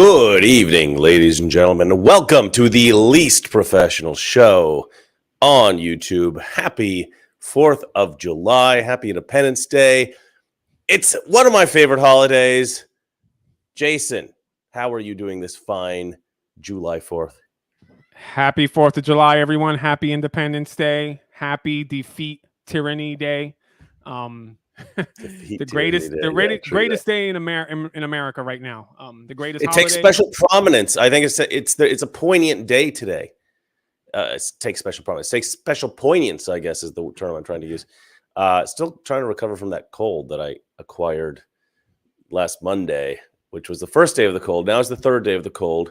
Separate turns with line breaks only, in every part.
Good evening, ladies and gentlemen. Welcome to the least professional show on YouTube. Happy 4th of July. Happy Independence Day. It's one of my favorite holidays. Jason, how are you doing this fine July 4th?
Happy 4th of July, everyone. Happy Independence Day. Happy Defeat Tyranny Day. The greatest day in America right now. The greatest
It
holiday.
takes special prominence. I think it's a poignant day today. It takes special prominence. It takes special poignance, I guess, is the term I'm trying to use. Still trying to recover from that cold that I acquired last Monday, which was the first day of the cold. Now it's the third day of the cold.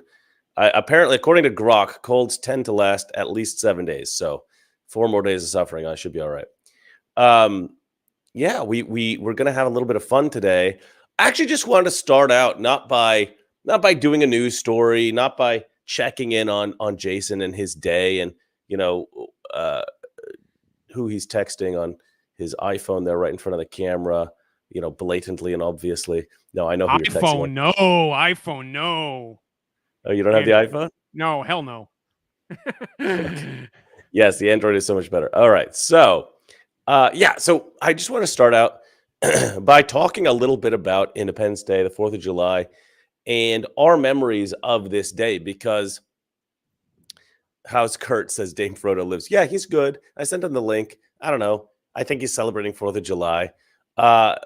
Apparently, according to Grok, colds tend to last at least 7 days. So 4 more days of suffering, I should be all right. Yeah, we're gonna have a little bit of fun today. I actually just wanted to start out not by doing a news story, not by checking in on Jason and his day and who he's texting on his iPhone there right in front of the camera, blatantly and obviously. No, I know who you're texting.
iPhone, no.
Oh, you don't have the iPhone?
No, hell no.
Okay. Yes, the Android is so much better. All right, so so I just want to start out by talking a little bit about Independence Day, the 4th of July, and our memories of this day, because how's Kurt, says Dame Frodo lives. Yeah, he's good. I sent him the link. I don't know. I think he's celebrating 4th of July.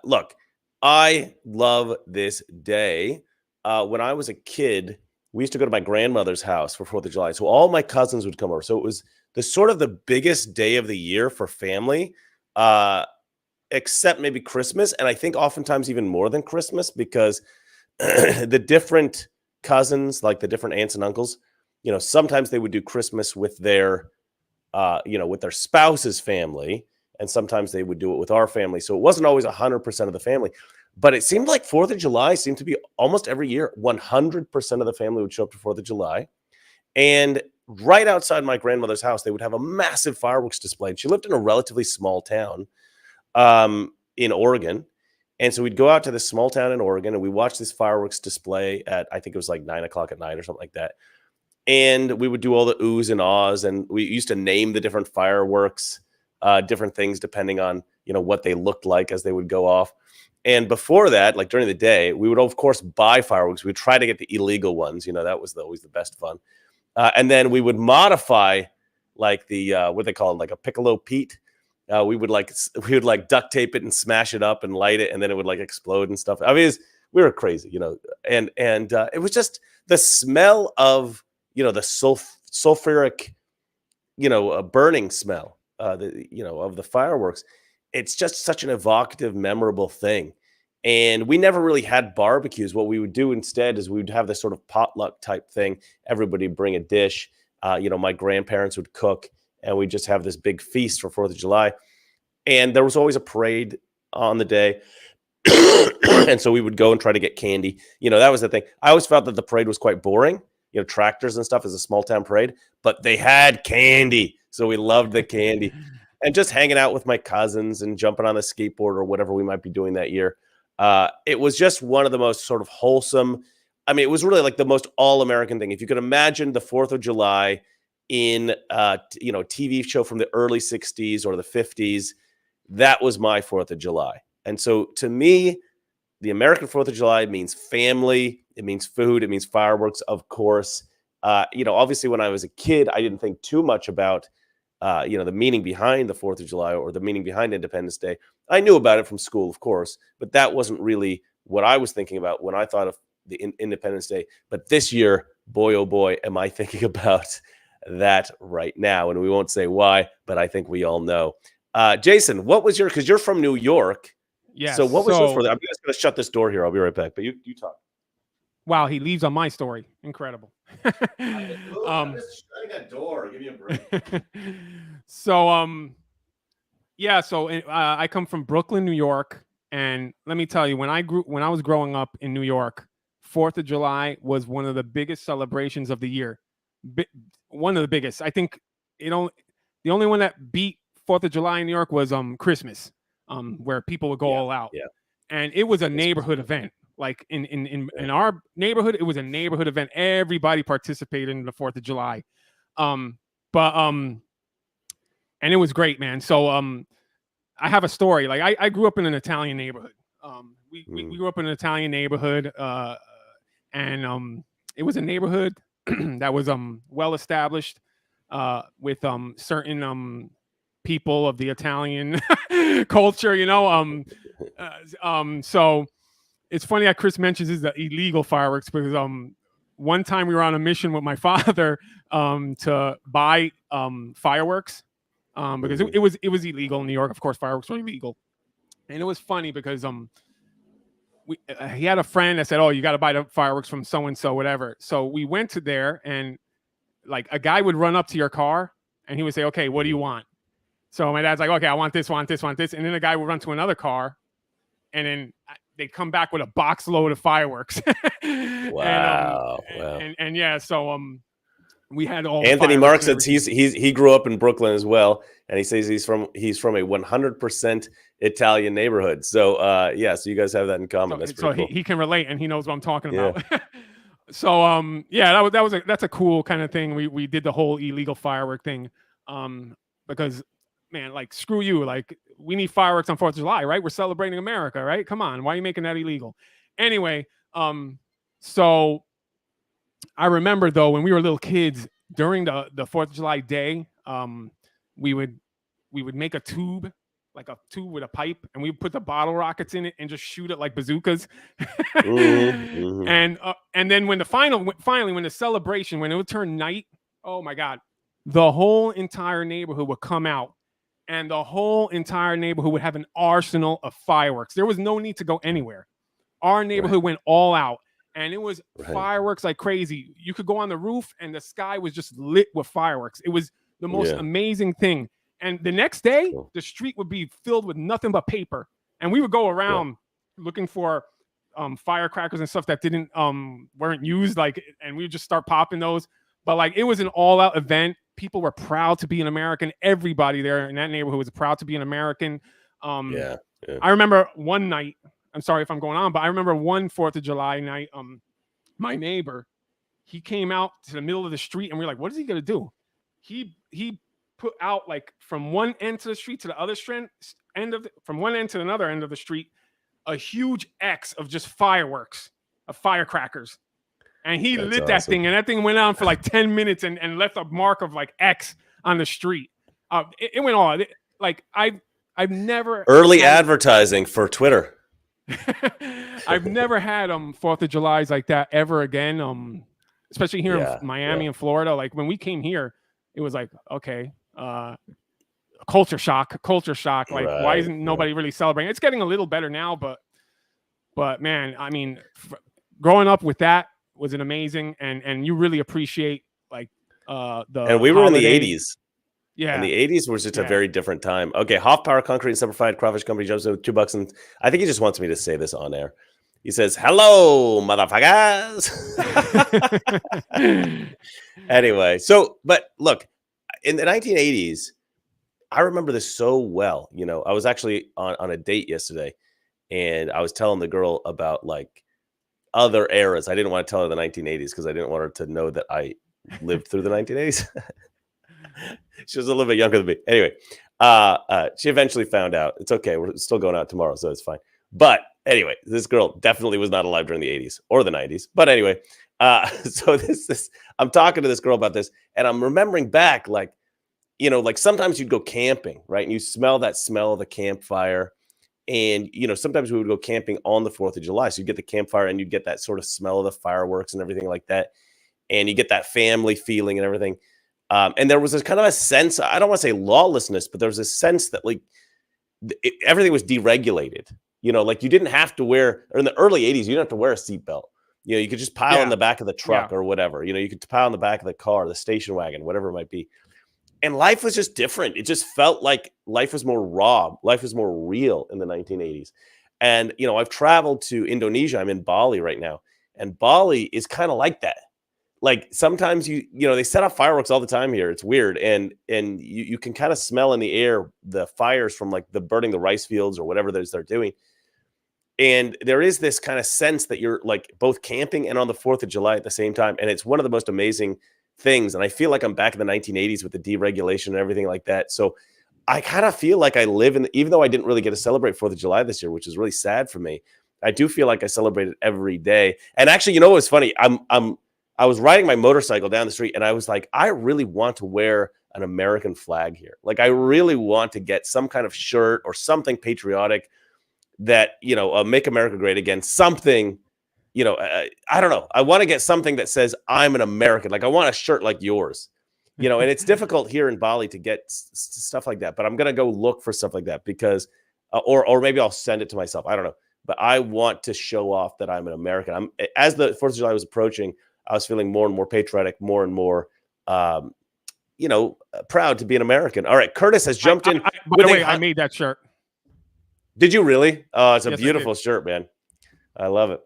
Look, I love this day. When I was a kid, we used to go to my grandmother's house for 4th of July. So all my cousins would come over. So it was the biggest day of the year for family, except maybe Christmas. And I think oftentimes even more than Christmas, because the different cousins, like the different aunts and uncles, sometimes they would do Christmas with their, with their spouse's family. And sometimes they would do it with our family. So it wasn't always 100% of the family. But it seemed like 4th of July seemed to be almost every year, 100% of the family would show up to 4th of July. And right outside my grandmother's house, they would have a massive fireworks display. And she lived in a relatively small town in Oregon. And so we'd go out to this small town in Oregon and we watched this fireworks display at, I think it was like 9 o'clock at night or something like that. And we would do all the oohs and ahs. And we used to name the different fireworks, different things, depending on, what they looked like as they would go off. And before that, like during the day, we would, of course, buy fireworks. We'd try to get the illegal ones. That was always the best fun. And then we would modify like the, what they call it, like a Piccolo Pete. We would duct tape it and smash it up and light it. And then it would like explode and stuff. I mean, we were crazy, and it was just the smell of, the sulfuric, burning smell, of the fireworks. It's just such an evocative, memorable thing. And we never really had barbecues. What we would do instead is we would have this sort of potluck type thing. Everybody bring a dish. My grandparents would cook, and we'd just have this big feast for 4th of July. And there was always a parade on the day. And so we would go and try to get candy. That was the thing. I always felt that the parade was quite boring. Tractors and stuff is a small town parade, but they had candy. So we loved the candy. And just hanging out with my cousins and jumping on the skateboard or whatever we might be doing that year. It was just one of the most sort of wholesome. I mean, it was really like the most all-American thing. If you could imagine the 4th of July in, TV show from the early 60s or the 50s, that was my 4th of July. And so to me, the American 4th of July means family. It means food. It means fireworks, of course. Obviously when I was a kid, I didn't think too much about the meaning behind the 4th of July or the meaning behind Independence Day. I knew about it from school, of course, but that wasn't really what I was thinking about when I thought of the Independence Day. But this year, boy, oh boy, am I thinking about that right now. And we won't say why, but I think we all know. Jason, what was because you're from New York.
Yes.
So what was your for that? I'm just going to shut this door here. I'll be right back. But you talk.
Wow, he leaves on my story. Incredible.
I'm just shutting that door. Give me a break.
So I come from Brooklyn, New York, and let me tell you, when I was growing up in New York, 4th of July was one of the biggest celebrations of the year. One of the biggest. I think the only one that beat 4th of July in New York was Christmas, where people would go all out.
Yeah.
And it was a neighborhood event. Like in our neighborhood, it was a neighborhood event. Everybody participated in the 4th of July. And it was great, man. So I have a story. Like I grew up in an Italian neighborhood. We grew up in an Italian neighborhood, and it was a neighborhood that was well established with certain people of the Italian culture, you know. So it's funny that Chris mentions is the illegal fireworks, because one time we were on a mission with my father to buy fireworks because it was illegal in New York. Of course, fireworks were illegal, and it was funny because he had a friend that said, "Oh, you got to buy the fireworks from so and so, whatever." So we went to there, and like a guy would run up to your car, and he would say, "Okay, what do you want?" So my dad's like, "Okay, I want this, want this, want this," and then the guy would run to another car, and then they'd come back with a box load of fireworks.
Wow.
And yeah, so we had all.
Anthony Mark says he grew up in Brooklyn as well, and he says he's from a 100% Italian neighborhood. So yeah, so you guys have that in common. That's pretty cool.
He can relate, and he knows what I'm talking about. So yeah, that's a cool kind of thing. We did the whole illegal firework thing, because man, like screw you, like we need fireworks on 4th of July, right? We're celebrating America, right? Come on, why are you making that illegal? Anyway, so I remember though when we were little kids during the 4th of July day, we would make a tube, like a tube with a pipe, and we would put the bottle rockets in it and just shoot it like bazookas. And then when finally when the celebration, when it would turn night, oh my God, the whole entire neighborhood would come out, and the whole entire neighborhood would have an arsenal of fireworks. There was no need to go anywhere. Our neighborhood went all out, and it was fireworks like crazy. You could go on the roof, and the sky was just lit with fireworks. It was the most amazing thing. And the next day, the street would be filled with nothing but paper. And we would go around looking for firecrackers and stuff that weren't used, like, and we would just start popping those. But like, it was an all-out event. People were proud to be an American. Everybody there in that neighborhood was proud to be an American. I remember one night, I'm sorry if I'm going on, but I remember one 4th of July night, my neighbor, he came out to the middle of the street, and we were like, what is he going to do? He put out, like, from one end to the street to the other from one end to another end of the street, a huge X of just fireworks, of firecrackers. And he lit that thing, and that thing went on for like 10 minutes and left a mark of like X on the street. It went on. Like I've never
early advertising for Twitter.
I've never had 4th of July's like that ever again. Especially here in Miami and Florida. Like when we came here, it was like, okay, culture shock. Like, why isn't nobody really celebrating? It's getting a little better now, but man, I mean, growing up with that was an amazing, and you really appreciate like and
we were
holiday.
In the 80s. Yeah, and the 80s was just a very different time. Okay, Hoff Power Concrete and Simplified Crawfish Company jumps in with $2, and I think he just wants me to say this on air. He says, "Hello, motherfuckers." Anyway, so but look, in the 1980s, I remember this so well. You know, I was actually on a date yesterday, and I was telling the girl about like other eras. I didn't want to tell her the 1980s because I didn't want her to know that I lived through the 1980s. She was a little bit younger than me. Anyway, she eventually found out. It's okay. We're still going out tomorrow, so it's fine. But anyway, this girl definitely was not alive during the 80s or the 90s. But anyway, so this I'm talking to this girl about this, and I'm remembering back, like, you know, like sometimes you'd go camping, right? And you smell that smell of the campfire. And, you know, sometimes we would go camping on the 4th of July. So you get the campfire and you'd get that sort of smell of the fireworks and everything like that. And you get that family feeling and everything. And there was this kind of a sense, I don't want to say lawlessness, but there was a sense that like everything was deregulated. You know, like you didn't have to wear, or in the early 80s, you didn't have to wear a seatbelt. You know, you could just pile in the back of the truck or whatever. You know, you could pile in the back of the car, the station wagon, whatever it might be. And life was just different. It just felt like life was more raw. Life was more real in the 1980s. And, you know, I've traveled to Indonesia. I'm in Bali right now. And Bali is kind of like that. Like sometimes you know, they set off fireworks all the time here. It's weird. And you can kind of smell in the air the fires from like the burning the rice fields or whatever they're doing. And there is this kind of sense that you're like both camping and on the 4th of July at the same time. And it's one of the most amazing things. And I feel like I'm back in the 1980s with the deregulation and everything like that. So I kind of feel like I live in, even though I didn't really get to celebrate 4th of July this year, which is really sad for me. I do feel like I celebrate it every day. And actually, you know what's funny? I was riding my motorcycle down the street and I was like, I really want to wear an American flag here. Like, I really want to get some kind of shirt or something patriotic that, you know, make America great again. Something, you know, I don't know. I want to get something that says I'm an American. Like, I want a shirt like yours, you know, and it's difficult here in Bali to get stuff like that. But I'm going to go look for stuff like that because, or maybe I'll send it to myself. I don't know. But I want to show off that I'm an American. As the 4th of July was approaching, I was feeling more and more patriotic, more and more, you know, proud to be an American. All right, Curtis has jumped in.
By the way, I made that shirt.
Did you really? Oh, it's a beautiful shirt, man. I love it.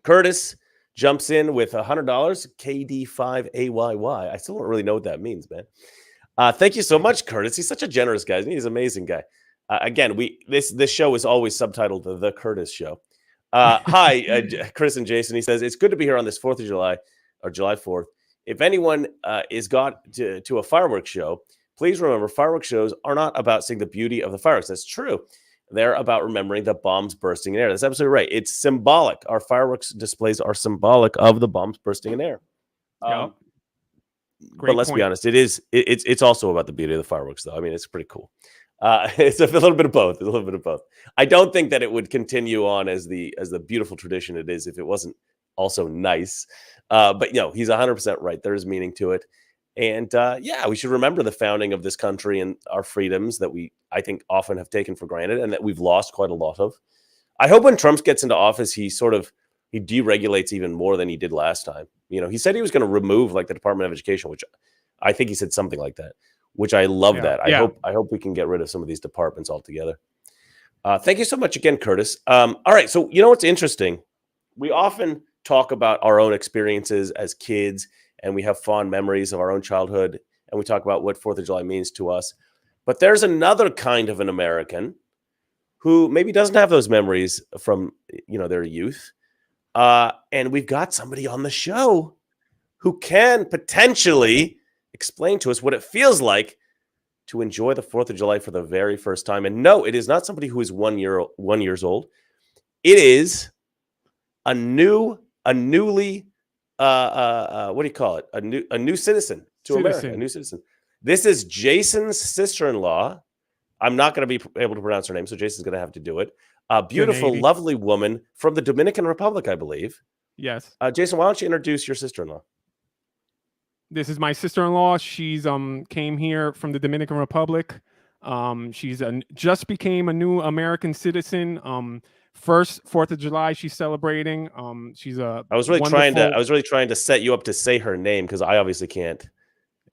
Curtis jumps in with $100, KD5AYY. I still don't really know what that means, man. Thank you so much, Curtis. He's such a generous guy. He's an amazing guy. Again, this show is always subtitled The Curtis Show. Hi, Chris and Jason. He says, it's good to be here on this 4th of July or July 4th. If anyone is got to a fireworks show, please remember fireworks shows are not about seeing the beauty of the fireworks. That's true. They're about remembering the bombs bursting in air. That's absolutely right. It's symbolic. Our fireworks displays are symbolic of the bombs bursting in air. But let's be honest, it's also about the beauty of the fireworks, though. I mean, it's pretty cool. It's a little bit of both. A little bit of both. I don't think that it would continue on as the beautiful tradition it is if it wasn't also nice. But you know, he's 100% right. There is meaning to it, and yeah, we should remember the founding of this country and our freedoms that I think often have taken for granted and that we've lost quite a lot of. I hope when Trump gets into office, he deregulates even more than he did last time. You know, he said he was going to remove like the Department of Education, which I think he said something like that. Which I love that. I hope we can get rid of some of these departments altogether. Thank you so much again, Curtis. All right. So, you know what's interesting? We often talk about our own experiences as kids, and we have fond memories of our own childhood, and we talk about what 4th of July means to us. But there's another kind of an American who maybe doesn't have those memories from, you know, their youth. And we've got somebody on the show who can potentially explain to us what it feels like to enjoy the 4th of July for the very first time. And no, it is not somebody who is 1 years old. It is a newly what do you call it? A new citizen to America, a new citizen. This is Jason's sister-in-law. I'm not going to be able to pronounce her name, so Jason's going to have to do it. A beautiful, lovely woman from the Dominican Republic, I believe.
Yes.
Jason, why don't you introduce your sister-in-law?
This is my sister-in-law. She's came here from the Dominican Republic. She's just became a new American citizen. First 4th of July she's celebrating. She's a
I was really trying to set you up to say her name because I obviously can't.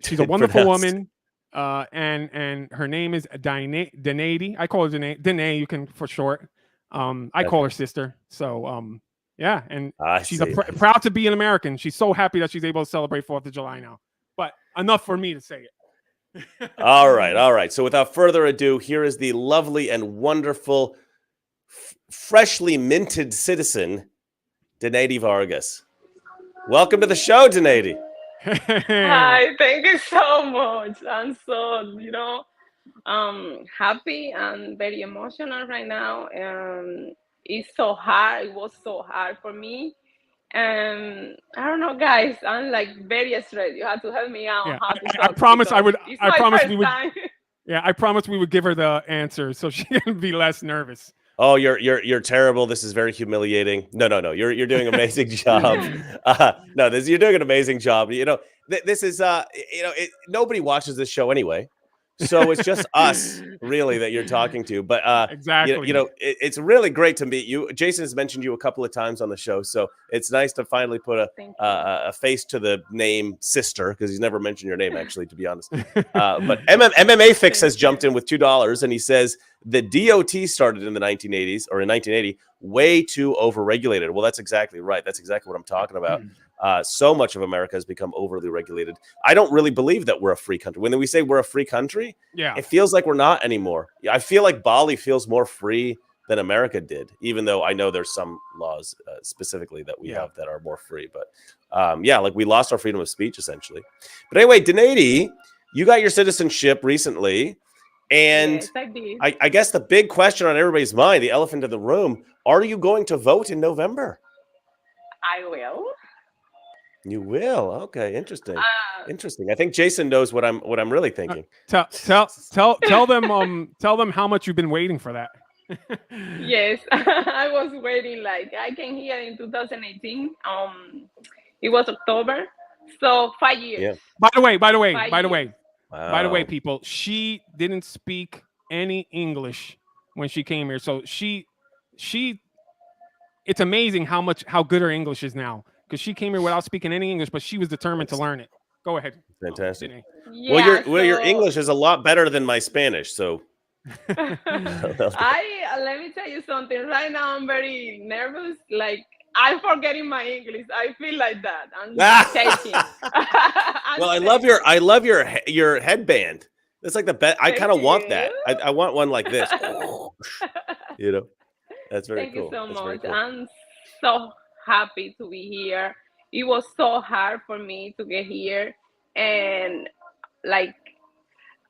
She's a wonderful woman. And her name is Danae. I call her Danae, you can for short. I call her sister. So yeah, and she's proud to be an American. She's so happy that she's able to celebrate 4th of July now. But enough for me to say it.
All right. So without further ado, here is the lovely and wonderful, freshly minted citizen, Danae Vargas. Welcome to the show, Danae.
Hi, thank you so much. I'm so, happy and very emotional right now. It's so hard. It was so hard for me. I don't know, guys. I'm like very stressed. You have to help me out.
Yeah, I promise I would. I promise we would.
Time.
Yeah, I promise we would give her the answer so she can be less nervous.
Oh, you're terrible. This is very humiliating. No. You're doing an amazing job. You're doing an amazing job. You know, this is nobody watches this show anyway. So it's just us really that you're talking to. But
exactly.
It's really great to meet you. Jason has mentioned you a couple of times on the show. So it's nice to finally put a face to the name sister, because he's never mentioned your name, actually, to be honest. But MMA Fix has jumped in with $2, and he says the DOT started in the 1980s or in 1980, way too overregulated. Well, that's exactly right. That's exactly what I'm talking about. So much of America has become overly regulated. I don't really believe that we're a free country. When we say we're a free country, it feels like we're not anymore. I feel like Bali feels more free than America did, even though I know there's some laws specifically that we have that are more free. But yeah, like we lost our freedom of speech essentially. But anyway, Denady, you got your citizenship recently. And
yes, I did.
I guess the big question on everybody's mind, the elephant in the room, are you going to vote in November?
I will.
You will. Okay, interesting. Interesting. I think Jason knows what I'm really thinking.
Tell them how much you've been waiting for that.
Yes, I was waiting. Like I came here in 2018. It was October, so 5 years.
Yeah.
By the way,
Wow.
people, she didn't speak any English when she came here. So she, it's amazing how good her English is now, because she came here without speaking any English, but she was determined to learn it. Go ahead.
Fantastic.
Yeah,
Well, your English is a lot better than my Spanish, so.
Let me tell you something. Right now, I'm very nervous. Like I'm forgetting my English. I feel like that. I'm shaking.
Well, I love your headband. It's like the best. I kind of want that. I want one like this. You know, that's very cool.
Thank you so much.
Cool.
I'm so happy to be here. It was so hard for me to get here, and like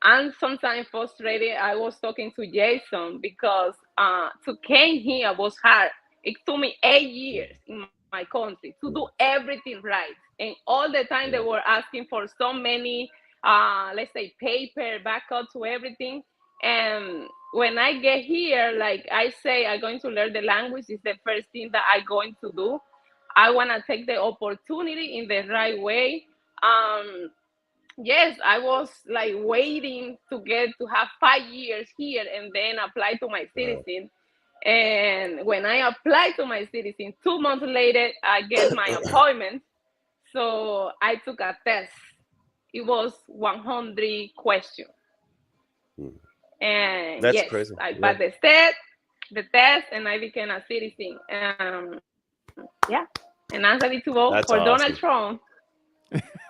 I'm sometimes frustrated. I was talking to Jason because to came here was hard. It took me 8 years in my country to do everything right, and all the time they were asking for so many, let's say, paper backup to everything. And when I get here, like I say, I'm going to learn the language. Is the first thing that I'm going to do. I want to take the opportunity in the right way. Yes, I was like waiting to get to have 5 years here and then apply to my citizen. And when I applied to my citizen, 2 months later, I get my appointment. So I took a test. It was 100 questions. And
that's
yes,
crazy.
I passed the test, and I became a citizen. Yeah, and I'm ready to vote for Donald Trump.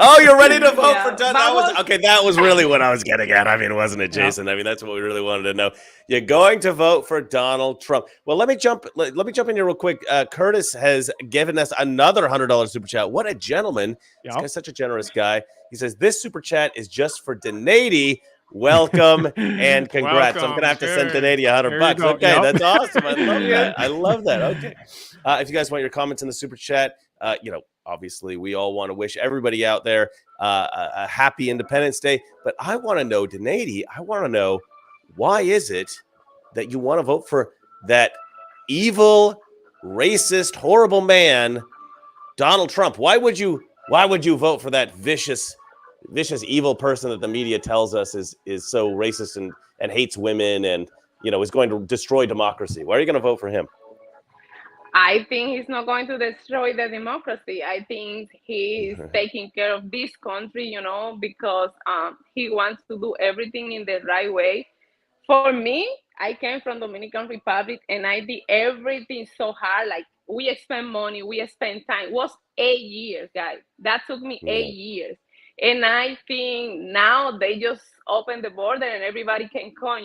Oh, you're ready to vote for Donald? That was really what I was getting at. I mean, wasn't it, Jason? I mean, that's what we really wanted to know. You're going to vote for Donald Trump. Well, let me jump in here real quick. Curtis has given us another $100 super chat. What a gentleman! This guy's such a generous guy. He says this super chat is just for Denady. Welcome and congrats.
Welcome.
I'm gonna have to send Denady $100. Okay, that's awesome. I love that. I love that. Okay. If you guys want your comments in the super chat, obviously we all want to wish everybody out there a happy Independence Day. But I want to know, Denady, I want to know, why is it that you want to vote for that evil, racist, horrible man, Donald Trump? Why would you vote for that vicious, evil person that the media tells us is so racist and hates women and is going to destroy democracy? Why are you going to vote for him?
I think he's not going to destroy the democracy. I think he's taking care of this country, because he wants to do everything in the right way. For me, I came from Dominican Republic and I did everything so hard. Like we spent money, we spent time. It was 8 years, guys. That took me 8 years. And I think now they just open the border and everybody can come,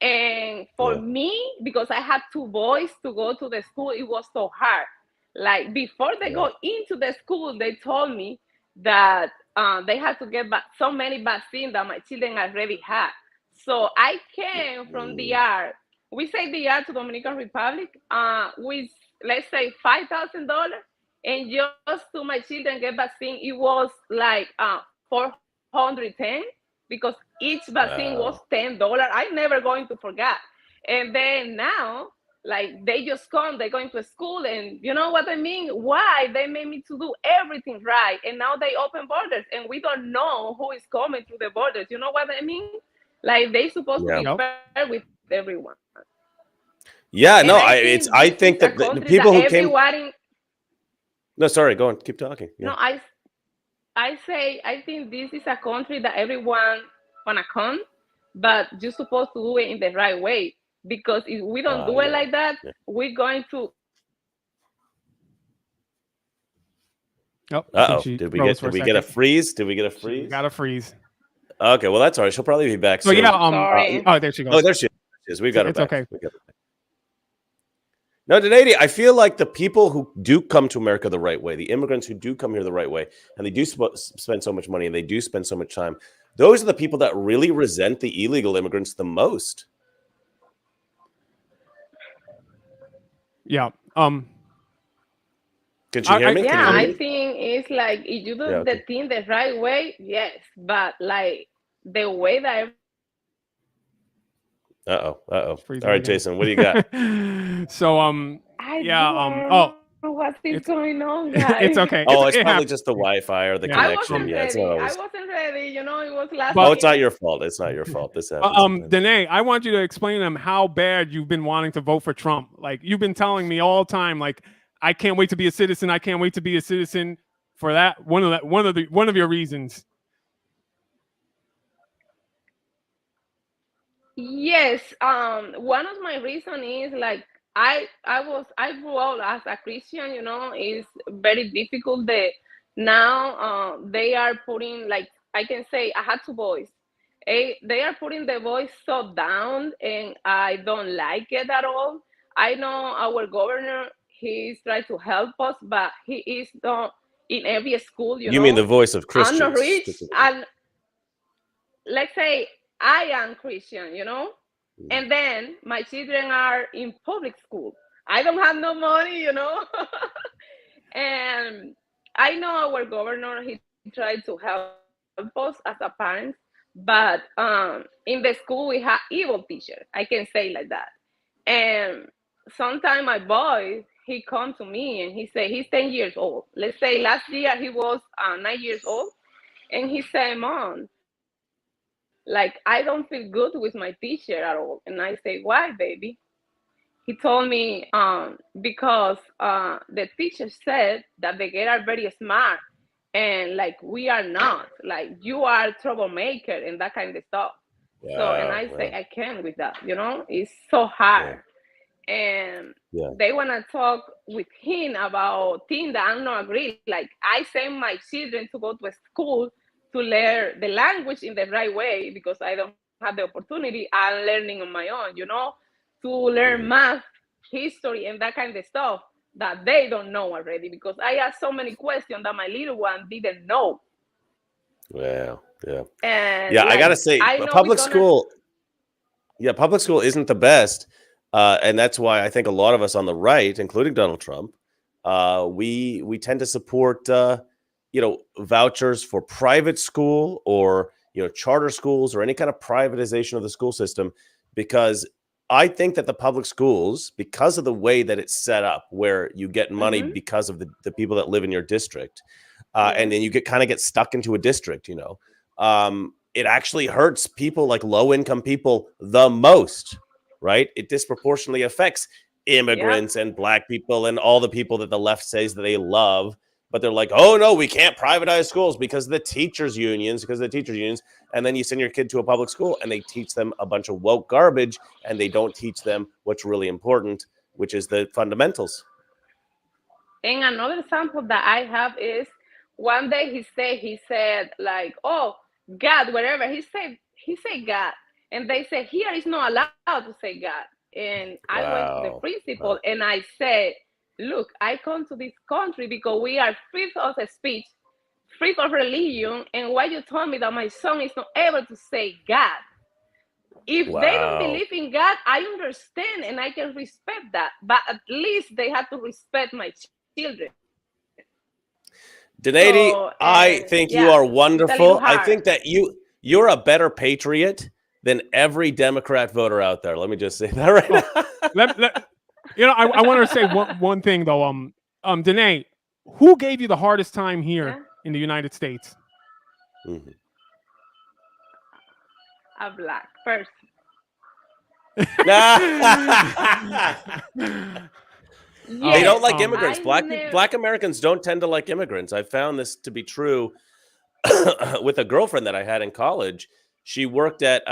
And for me, because I had 2 boys to go to the school, it was so hard. Like before they go into the school, they told me that they had to get so many vaccines that my children already had. So I came from DR. We say DR to Dominican Republic with, let's say, $5,000. And just to my children get vaccine, it was like $410 because each vaccine was $10. I'm never going to forget. And then now, like they just come, they're going to school, and you know what I mean? Why? They made me to do everything right. And now they open borders and we don't know who is coming through the borders. You know what I mean? Like they supposed to be fair with everyone.
Yeah, and no, I think that the people who came. No, sorry, go on, keep talking. Yeah.
No, I think this is a country that everyone wanna come, but you're supposed to do it in the right way. Because if we don't do it like that, we're going to.
Did we get a freeze? Did we get a freeze?
She got a freeze.
Okay, well that's all right. She'll probably be back soon.
So yeah, there she goes.
Oh, there she is. We've got her back.
Okay.
No, Donati, I feel like the people who do come to America the right way, the immigrants who do come here the right way, and they do spend so much money and they do spend so much time, those are the people that really resent the illegal immigrants the most.
Yeah.
Can you hear me?
Yeah,
Can you hear
I
me?
think it's like if you do
Yeah,
the
okay.
thing the right way, yes, but like the way that
Uh-oh.
It's
All
freezing
right,
again.
Jason, what do you got?
So
I
yeah,
don't
oh,
know what is
it's
going on,
it's
guys.
okay.
Oh, it's
It
probably
happens.
just the Wi-Fi or the
Yeah.
I
connection.
wasn't
Yeah, it's not
ready. I
always.
wasn't ready. You know, it was last
But
Oh, it's not
year.
your fault. It's not your fault. This happens sometimes.
Danae, I want you to explain to them how bad you've been wanting to vote for Trump. Like you've been telling me all the time, like I can't wait to be a citizen. I can't wait to be a citizen. For that, one of your reasons.
Yes, one of my reason is like I grew up as a Christian, you know, it's very difficult that now they are putting like I can say I had two boys. They are putting the voice so down and I don't like it at all. I know our governor he's trying to help us, but he is not in every school, you
You mean the
know.
voice of
I'm not
Christians
rich
specifically?
and let's say I am Christian, you know,
Mhm.
and then my children are in public school. I don't have no money, you know. And I know our governor, he tried to help us as a parents, but in the school we have evil teachers. I can say like that. And sometimes my boy, he come to me and he say he's 10 years old. Let's say last year he was 9 years old. And he said, Mom, like, I don't feel good with my teacher at all. And I say, why, baby? He told me, because the teacher said that the girls are very smart and like we are not. Like you are a troublemaker and that kind of stuff. So, and
Wow.
I say,
Wow.
I can't with that, you know? It's so
Yeah.
hard. And
Yeah.
they want to talk with him about things that I'm not agree. Like I send my children to go to a school to learn the language in the right way because I don't have the opportunity. I'm learning on my own, you know, to learn
Mhm.
math, history, and that kind of stuff that they don't know already because I asked so many questions that my little one didn't know.
Wow. Yeah.
And
Yeah. I gotta
like,
say,
I know we're
public
gonna,
school. Yeah, public school isn't the best, and that's why I think a lot of us on the right, including Donald Trump, we tend to support vouchers for private school or charter schools or any kind of privatization of the school system, because I think that the public schools, because of the way that it's set up, where you get money
mm-hmm,
because of the people that live in your district, and
yeah,
then you get stuck into a district, it actually hurts people like low income people the most, right? It disproportionately affects
yeah.
immigrants and black people and all the people that the left says that they love. But they're like, oh no, we can't privatize schools because of the teachers' unions. And then you send your kid to a public school and they teach them a bunch of woke garbage and they don't teach them what's really important, which is the fundamentals.
And another example that I have is one day he said like, oh God, whatever. He said God. And they said here is not allowed to say God. And I went to the
Wow.
principal
Wow.
and I said, look, I come to this country because we are free of speech, free of religion, and why you told me that my son is not able to say God? If they don't
Wow.
believe in God, I understand and I can respect that. But at least they have to respect my children. So,
Donati,
and
I think
yeah,
you are
it's a little
wonderful. I
hard.
think that you're a better patriot than every Democrat voter out there. Let me just say that right
Oh,
now.
I want to say one thing though. Danae, who gave you the hardest time here
Yeah,
in the United States?
Mhm.
a black person.
They
Yes,
don't like
um,
immigrants.
I never.
Black Americans don't tend to like immigrants. I found this to be true with a girlfriend that I had in college. She worked at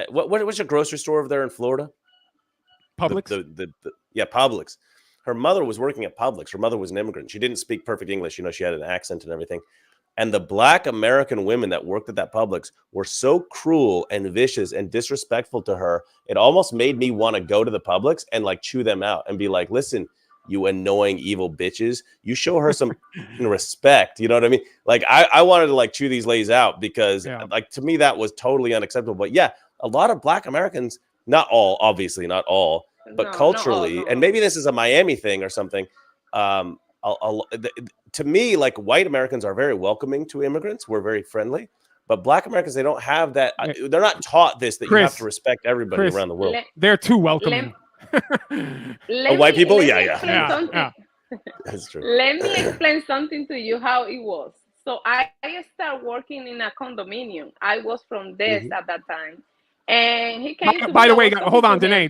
what was your grocery store over there in Florida?
Publix.
Yeah, Publix. Her mother was working at Publix. Her mother was an immigrant. She didn't speak perfect English. She had an accent and everything. And the Black American women that worked at that Publix were so cruel and vicious and disrespectful to her. It almost made me want to go to the Publix and like chew them out and be like, listen, you annoying evil bitches, you show her some respect. You know what I mean? Like I wanted to like chew these ladies out because like to me that was totally unacceptable. But yeah, a lot of Black Americans, not all, obviously not all, but culturally, and maybe this is a Miami thing or something. To me, like white Americans are very welcoming to immigrants. We're very friendly, but Black Americans, they don't have that. They're not taught this, that you have to respect everybody around the world.
They're too welcoming.
White people? Yeah. That's true.
Let me explain something to you how it was. So I started working in a condominium. I was from this at that time. And he came to
by the way, hold on, Danae.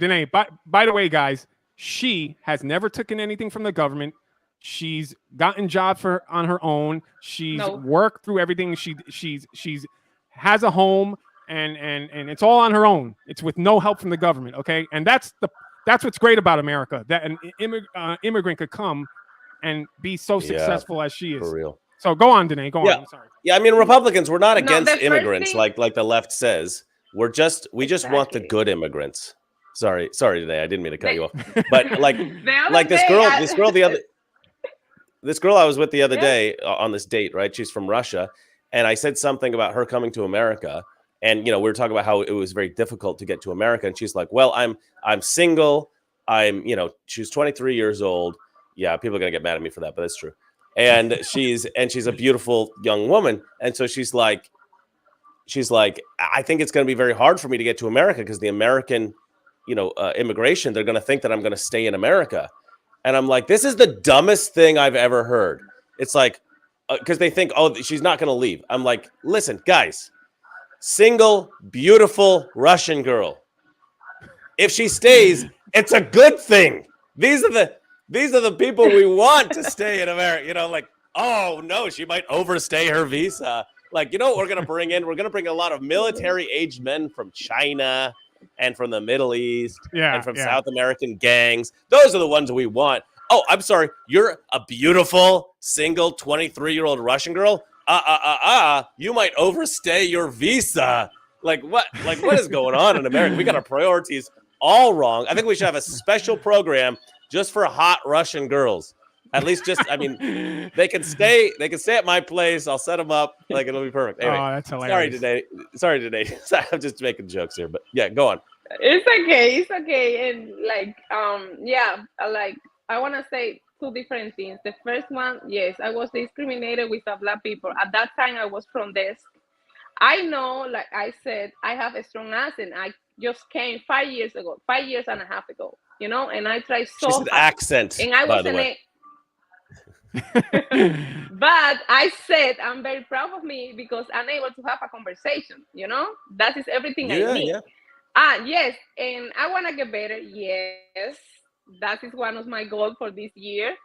By the way, guys, she has never taken anything from the government. She's gotten jobs on her own. She's worked through everything. She's has a home and it's all on her own. It's with no help from the government. Okay, and that's what's great about America. That an immigrant could come and be so successful as she is.
For real.
So go on, Danae. Go on. I'm sorry.
Yeah, I mean, Republicans, we're not against immigrants like the left says. We just want the good immigrants. Sorry, Danae, I didn't mean to cut you off. But like this girl I was with the other day on this date, right? She's from Russia, and I said something about her coming to America, and we were talking about how it was very difficult to get to America, and she's like, "Well, I'm single. She's 23 years old. Yeah, people are gonna get mad at me for that, but that's true. And she's a beautiful young woman, and so she's like, I think it's gonna be very hard for me to get to America because the American, immigration, they're gonna think that I'm gonna stay in America." And I'm like, this is the dumbest thing I've ever heard. It's like, because they think, oh, she's not going to leave. I'm like, listen, guys, single, beautiful Russian girl. If she stays, it's a good thing. These are the people we want to stay in America. Like, oh no, she might overstay her visa. Like, what we're going to bring in? We're going to bring a lot of military-aged men from China and from the Middle East and from South American gangs. Those are the ones we want. Oh, I'm sorry. You're a beautiful, single, 23-year-old Russian girl? You might overstay your visa. Like, what is going on in America? We got our priorities all wrong. I think we should have a special program just for hot Russian girls. At least they can stay at my place. I'll set them up. Like, it'll be perfect. Anyway,
that's hilarious.
Sorry today. I'm just making jokes here, but yeah, go on.
It's okay. And I want to say two different things. The first one, yes, I was discriminated with Black people. At that time, I was from desk. I know, like I said, I have a strong accent. I just came 5 years and a half ago, and I tried so hard.
Accent,
and I was in it. But I said I'm very proud of me because I'm able to have a conversation. That is everything I need. Yes, and I want to get better. Yes, that is one of my goals for this year.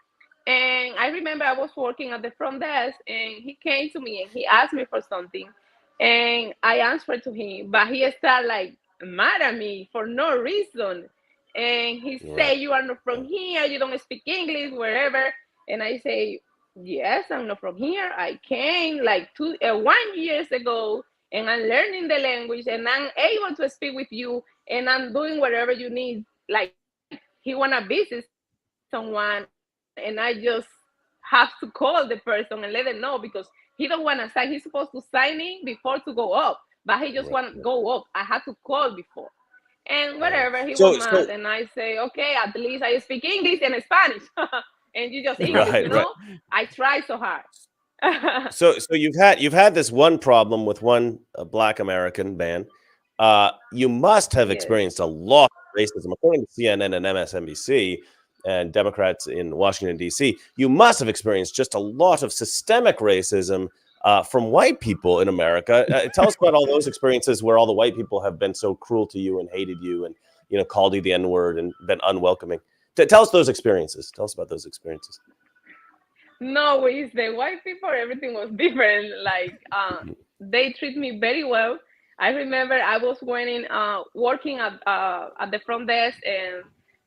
And I remember I was working at the front desk, and he came to me and he asked me for something, and I answered to him, but he started like mad at me for no reason, and he said, "You are not from here. You don't speak English, wherever." And I say, yes, I'm not from here. I came like 1 year ago, and I'm learning the language, and I'm able to speak with you, and I'm doing whatever you need. Like, he want to visit someone, and I just have to call the person and let them know because he don't want to sign. He's supposed to sign in before to go up, but he just want to go up. I had to call before. And whatever, he was mad, and I say, okay, at least I speak English and Spanish. And you just English, I try so hard.
So you've had this one problem with one Black American man. You must have experienced a lot of racism, according to CNN and MSNBC and Democrats in Washington D.C. You must have experienced just a lot of systemic racism from white people in America. Tell us about all those experiences where all the white people have been so cruel to you and hated you and called you the N-word and been unwelcoming. Tell us those experiences. Tell us about those experiences.
No, with the white people, everything was different. Like, they treat me very well. I remember I was working at the front desk, and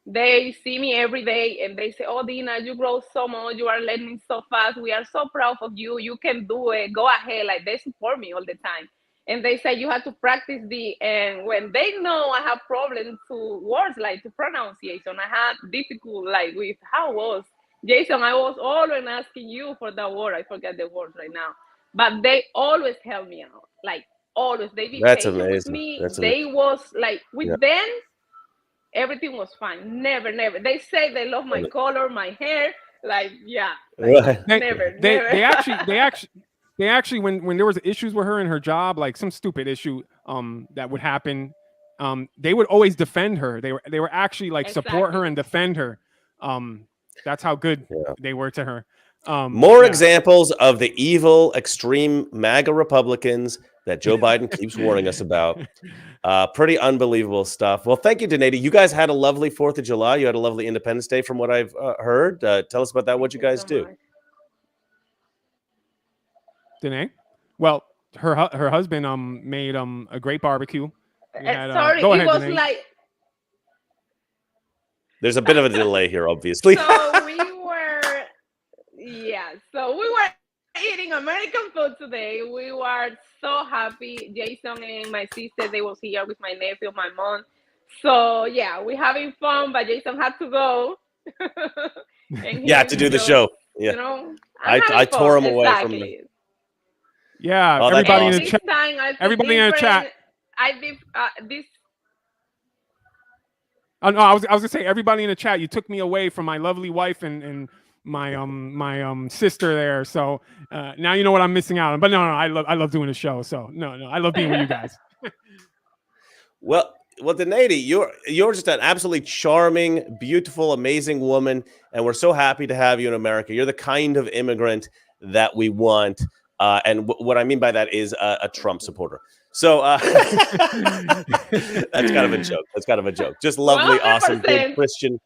They see me every day and they say, "Oh, Dina, you grow so much. You are learning so fast. We are so proud of you. You can do it. Go ahead." Like they support me all the time. And they say you have to practice and when they know I have problems to words like to pronunciation, I had difficult like with how was Jason, I was always asking you for that word. I forget the word right now. But they always help me out. Like always. They be
That's
patient with
amazing.
me.
That's amazing.
They was like
Yeah.
with them everything was fine. Never, never. They say they love my color, my hair. Like, yeah, like
Right.
never, never.
They actually when there was issues with her in her job, like some stupid issue that would happen, they would always defend her. They were actually like support her
Exactly.
and defend her. That's how good
Yeah.
they were to her.
More
Yeah.
examples of the evil, extreme MAGA Republicans that Joe Biden keeps warning us about. Pretty unbelievable stuff. Well, thank you, Donati. You guys had a lovely 4th of July. You had a lovely Independence Day from what I've heard. Tell us about that. What'd you guys do?
Much.
Danae? Well, her husband made a great barbecue. We had,
Sorry,
go
it
ahead,
was
Danae.
like
There's a bit of a delay here, obviously.
so we were eating American food today. We were so happy. Jason and my sister, they was here with my nephew, my mom. So yeah, we having fun, but Jason had to go. And
Yeah, to do the show. Yeah,
You know,
I
having
tore
fun.
him away from
Exactly.
Yeah,
Oh, that's
everybody in
awesome.
the
This
chat.
time I feel
Everybody in the
different.
chat.
I did this.
Oh, no, I was gonna say everybody in the chat. You took me away from my lovely wife and my sister there. So now you know what I'm missing out on. But no, I love doing the show. So no, I love being with you guys.
Well, Donati, you're just an absolutely charming, beautiful, amazing woman, and we're so happy to have you in America. You're the kind of immigrant that we want, and what I mean by that is a Trump supporter. So that's kind of a joke. That's kind of a joke. Just lovely, awesome, good
100%.
Christian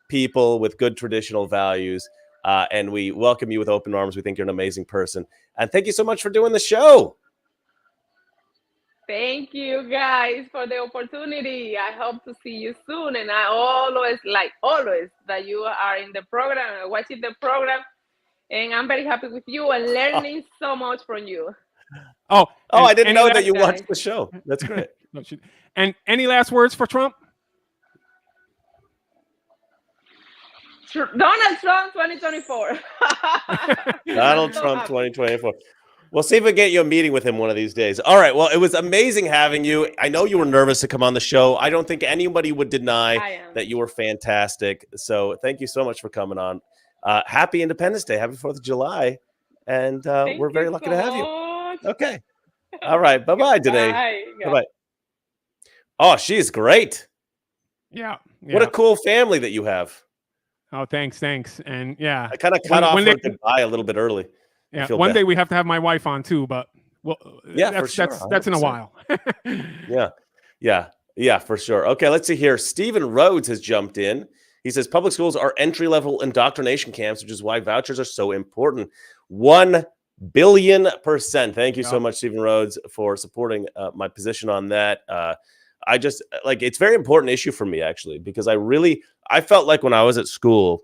people with good traditional values, and we welcome you with open arms. We think you're an amazing person, and thank you so much for doing the show.
Thank you guys for the opportunity. I hope to see you soon. And I always that you are in the program, watching the program. And I'm very happy with you and learning so much from you.
Oh,
I didn't know that you
guys.
watched the show. That's great.
And any last words for Trump?
Donald Trump 2024.
Donald Trump 2024. We'll see if we get you a meeting with him one of these days. All right. Well, it was amazing having you. I know you were nervous to come on the show. I don't think anybody would deny that you were fantastic. So thank you so much for coming on. Happy Independence Day. Happy 4th of July. And we're very lucky to have you. Okay. All right. Bye-bye today. Bye-bye. Oh, she's great.
Yeah.
What a cool family that you have.
Oh, thanks. And yeah.
I kind of cut off her goodbye a little bit early.
Yeah, one day we have to have my wife on too, but well,
yeah,
that's,
for sure.
That's in a while.
Yeah, for sure. Okay, let's see here. Stephen Rhodes has jumped in. He says public schools are entry-level indoctrination camps, which is why vouchers are so important. 1 billion%. Thank you so much, Stephen Rhodes, for supporting my position on that. I just it's a very important issue for me, actually, because I felt like when I was at school,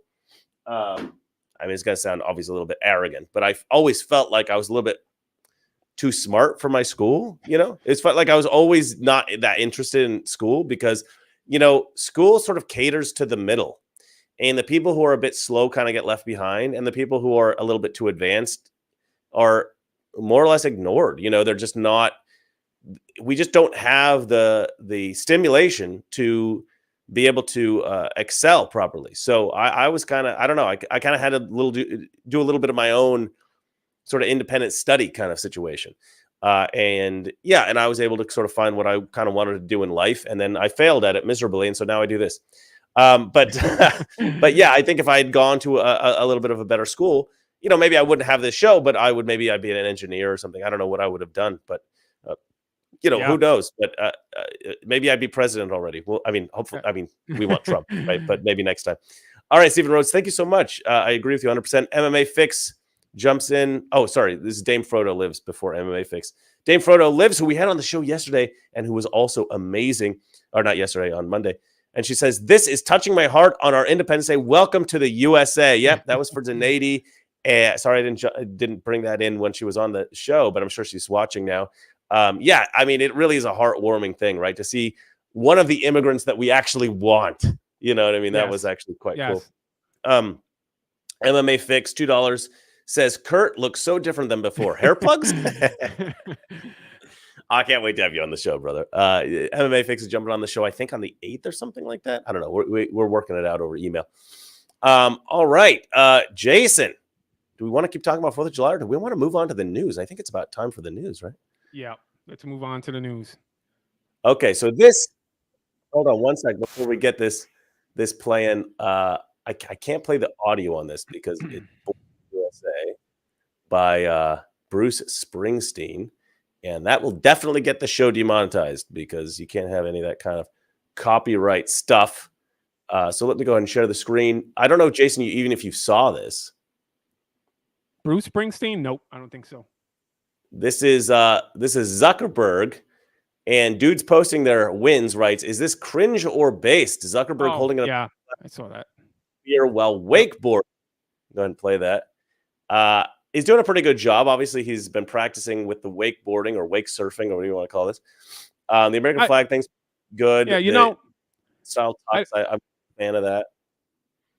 I mean, it's going to sound obviously a little bit arrogant, but I always felt like I was a little bit too smart for my school. It's felt like I was always not that interested in school because, school sort of caters to the middle, and the people who are a bit slow kind of get left behind, and the people who are a little bit too advanced are more or less ignored. They're just not. We just don't have the stimulation to be able to excel properly. So I was kind of, I don't know, I kind of had do a little bit of my own sort of independent study kind of situation. And I was able to sort of find what I kind of wanted to do in life. And then I failed at it miserably. And so now I do this. But yeah, I think if I had gone to a little bit of a better school, maybe I wouldn't have this show, but I'd be an engineer or something. I don't know what I would have done, but who knows? But maybe I'd be president already. Well, I mean, hopefully, we want Trump, right? But maybe next time. All right, Stephen Rhodes, thank you so much. I agree with you 100%. MMA Fix jumps in. Oh, sorry. This is Dame Frodo Lives before MMA Fix. Dame Frodo Lives, who we had on the show yesterday and who was also amazing. Or not yesterday, on Monday. And she says, "This is touching my heart on our Independence Day. Welcome to the USA." Yep, that was for Zanady. Sorry, I didn't bring that in when she was on the show, but I'm sure she's watching now. Yeah, I mean, it really is a heartwarming thing, right? To see one of the immigrants that we actually want. You know what I mean? That was actually quite cool. MMA Fix, $2, says, "Kurt looks so different than before. Hair plugs?" I can't wait to have you on the show, brother. MMA Fix is jumping on the show, I think on the 8th or something like that. I don't know. We're working it out over email. All right. Jason, do we want to keep talking about 4th of July, or do we want to move on to the news? I think it's about time for the news, right?
Yeah. Let's move on to the news.
Okay. So hold on one second before we get this playing. I can't play the audio on this because it's USA by Bruce Springsteen. And that will definitely get the show demonetized because you can't have any of that kind of copyright stuff. So let me go ahead and share the screen. I don't know, Jason, even if you saw this.
Bruce Springsteen? Nope, I don't think so.
This is Zuckerberg, and dude's posting their wins, writes, "Is this cringe or based?" Zuckerberg holding it up.
Yeah, I saw that.
Here while wakeboard. Go ahead and play that. He's doing a pretty good job. Obviously, he's been practicing with the wakeboarding or wake surfing, or whatever you want to call this. The American flag thing's good.
Yeah,
style talks. I'm a fan of that.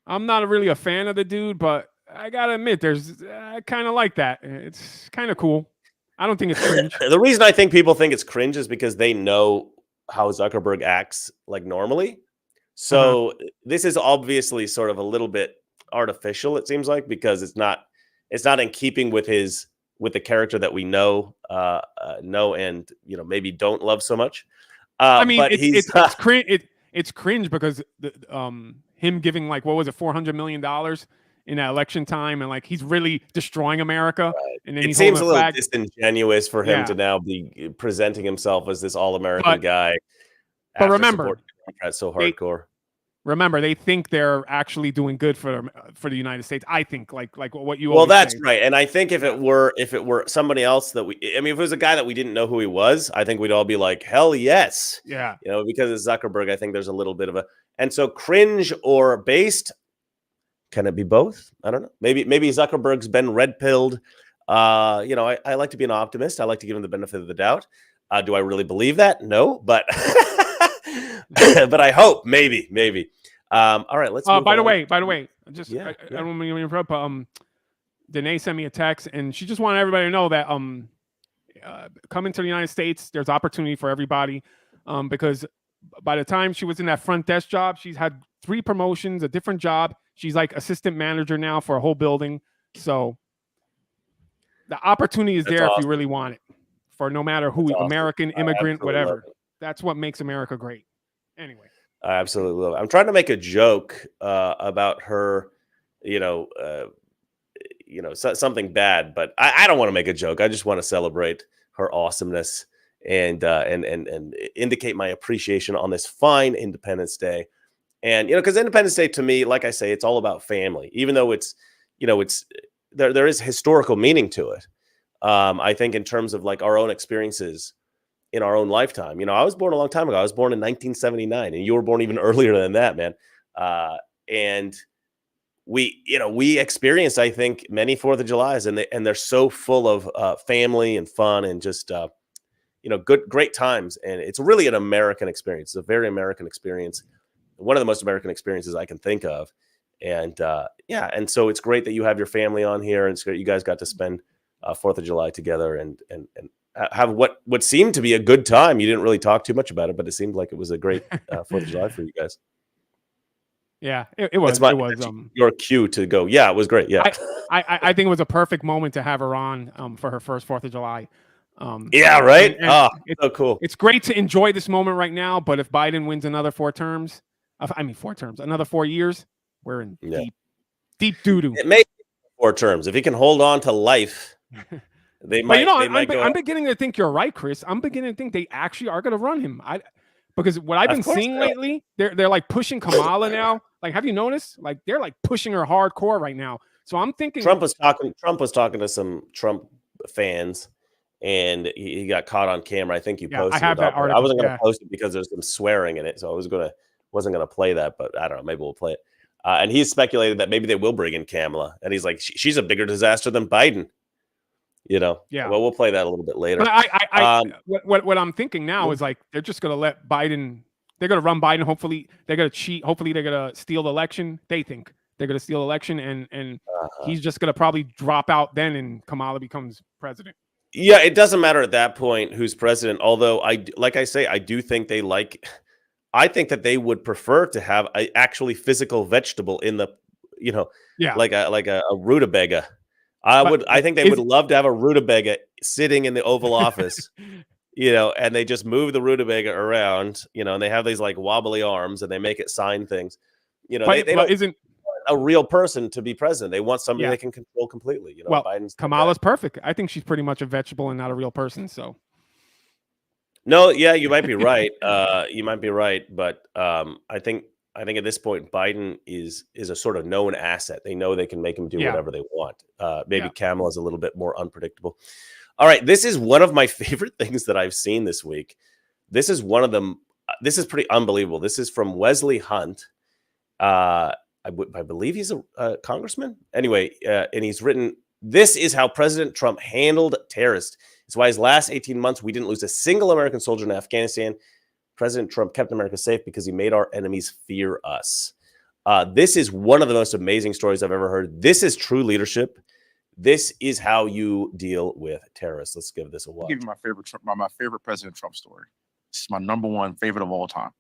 I'm not really a fan of the dude, but I gotta admit, I kind of like that. It's kind of cool. I don't think it's cringe.
The reason I think people think it's cringe is because they know how Zuckerberg acts like normally. So this is obviously sort of a little bit artificial, it seems like, because it's not in keeping with the character that we know and maybe don't love so much.
I mean,
but
it's cringe because him giving like, what was it, $400 million in that election time, and like he's really destroying America. Right. And then
it seems a little disingenuous for him to now be presenting himself as this all-American guy.
But remember,
that's so hardcore.
Remember, they think they're actually doing good for the United States. I think like what you.
Well, that's say. Right, and I think if it were somebody else that if it was a guy that we didn't know who he was, I think we'd all be like, hell yes,
yeah.
Because it's Zuckerberg, I think there's a little bit of and so cringe or based. Can it be both? I don't know. Maybe Zuckerberg's been red pilled. I like to be an optimist. I like to give him the benefit of the doubt. Do I really believe that? No, but. But I hope maybe. All right, let's.
By the way, just I don't mean to interrupt, but Danae sent me a text, and she just wanted everybody to know that coming to the United States, there's opportunity for everybody. Because by the time she was in that front desk job, she's had 3 promotions, a different job. She's like assistant manager now for a whole building. So the opportunity is there if you really want it. For no matter who, American, immigrant, whatever. That's what makes America great. Anyway,
I absolutely love it. I'm trying to make a joke about her, something bad, but I don't want to make a joke. I just want to celebrate her awesomeness and indicate my appreciation on this fine Independence Day. And because Independence Day to me, like I say, it's all about family. Even though it's there is historical meaning to it. I think in terms of like our own experiences. In our own lifetime. I was born a long time ago. I was born in 1979, and you were born even earlier than that, man. And we experienced, I think, many 4th of Julys, and they're so full of family and fun and just great times. And it's really an American experience. It's a very American experience. One of the most American experiences I can think of. And and so it's great that you have your family on here, and it's great you guys got to spend 4th of July together and have what seemed to be a good time. You didn't really talk too much about it, but it seemed like it was a great 4th of July for you guys.
Yeah, it was.
Your cue to go. Yeah, it was great. Yeah,
I think it was a perfect moment to have her on for her first 4th of July.
Yeah, right. It's so cool.
It's great to enjoy this moment right now. But if Biden wins another 4 terms, another 4 years, we're in deep doo doo.
It may be 4 terms if he can hold on to life. They might.
I'm beginning to think you're right, Chris. I'm beginning to think they actually are going to run him. Because what I've been seeing lately, they're like pushing Kamala now. Like, have you noticed? Like, they're like pushing her hardcore right now. So I'm thinking
Trump was talking to some Trump fans, and he got caught on camera. I think you posted.
I have that article.
I wasn't going to post it because there's some swearing in it, so I was going to Wasn't going to play that, but I don't know. Maybe we'll play it. And he's speculated that maybe they will bring in Kamala. And he's like, she's a bigger disaster than Biden. Yeah. Well, we'll play that a little bit later.
But what I'm thinking now is like they're just going to let Biden. They're going to run Biden. Hopefully, they're going to cheat. Hopefully, they're going to steal the election. They think they're going to steal the election, and he's just going to probably drop out then, and Kamala becomes president.
Yeah, it doesn't matter at that point who's president. Although I do think they like. I think that they would prefer to have a actually physical vegetable in the, like a rutabaga. I think they would love to have a rutabaga sitting in the Oval Office, and they just move the rutabaga around, and they have these like wobbly arms and they make it sign things. They don't isn't a real person to be president. They want somebody they can control completely. Biden's
Kamala's perfect. I think she's pretty much a vegetable and not a real person. So.
No, yeah, you might be right. You might be right, but I think at this point Biden is a sort of known asset. They know they can make him do whatever they want. Maybe Kamala's a little bit more unpredictable. All right, this is one of my favorite things that I've seen this week. This is one of them. This is pretty unbelievable. This is from Wesley Hunt. I believe he's a congressman. Anyway, and he's written, "This is how President Trump handled terrorists. It's why his last 18 months, we didn't lose a single American soldier in Afghanistan. President Trump kept America safe because he made our enemies fear us." This is one of the most amazing stories I've ever heard. This is true leadership. This is how you deal with terrorists. Let's give this a watch.
I'll give you my favorite President Trump story. This is my number one favorite of all time.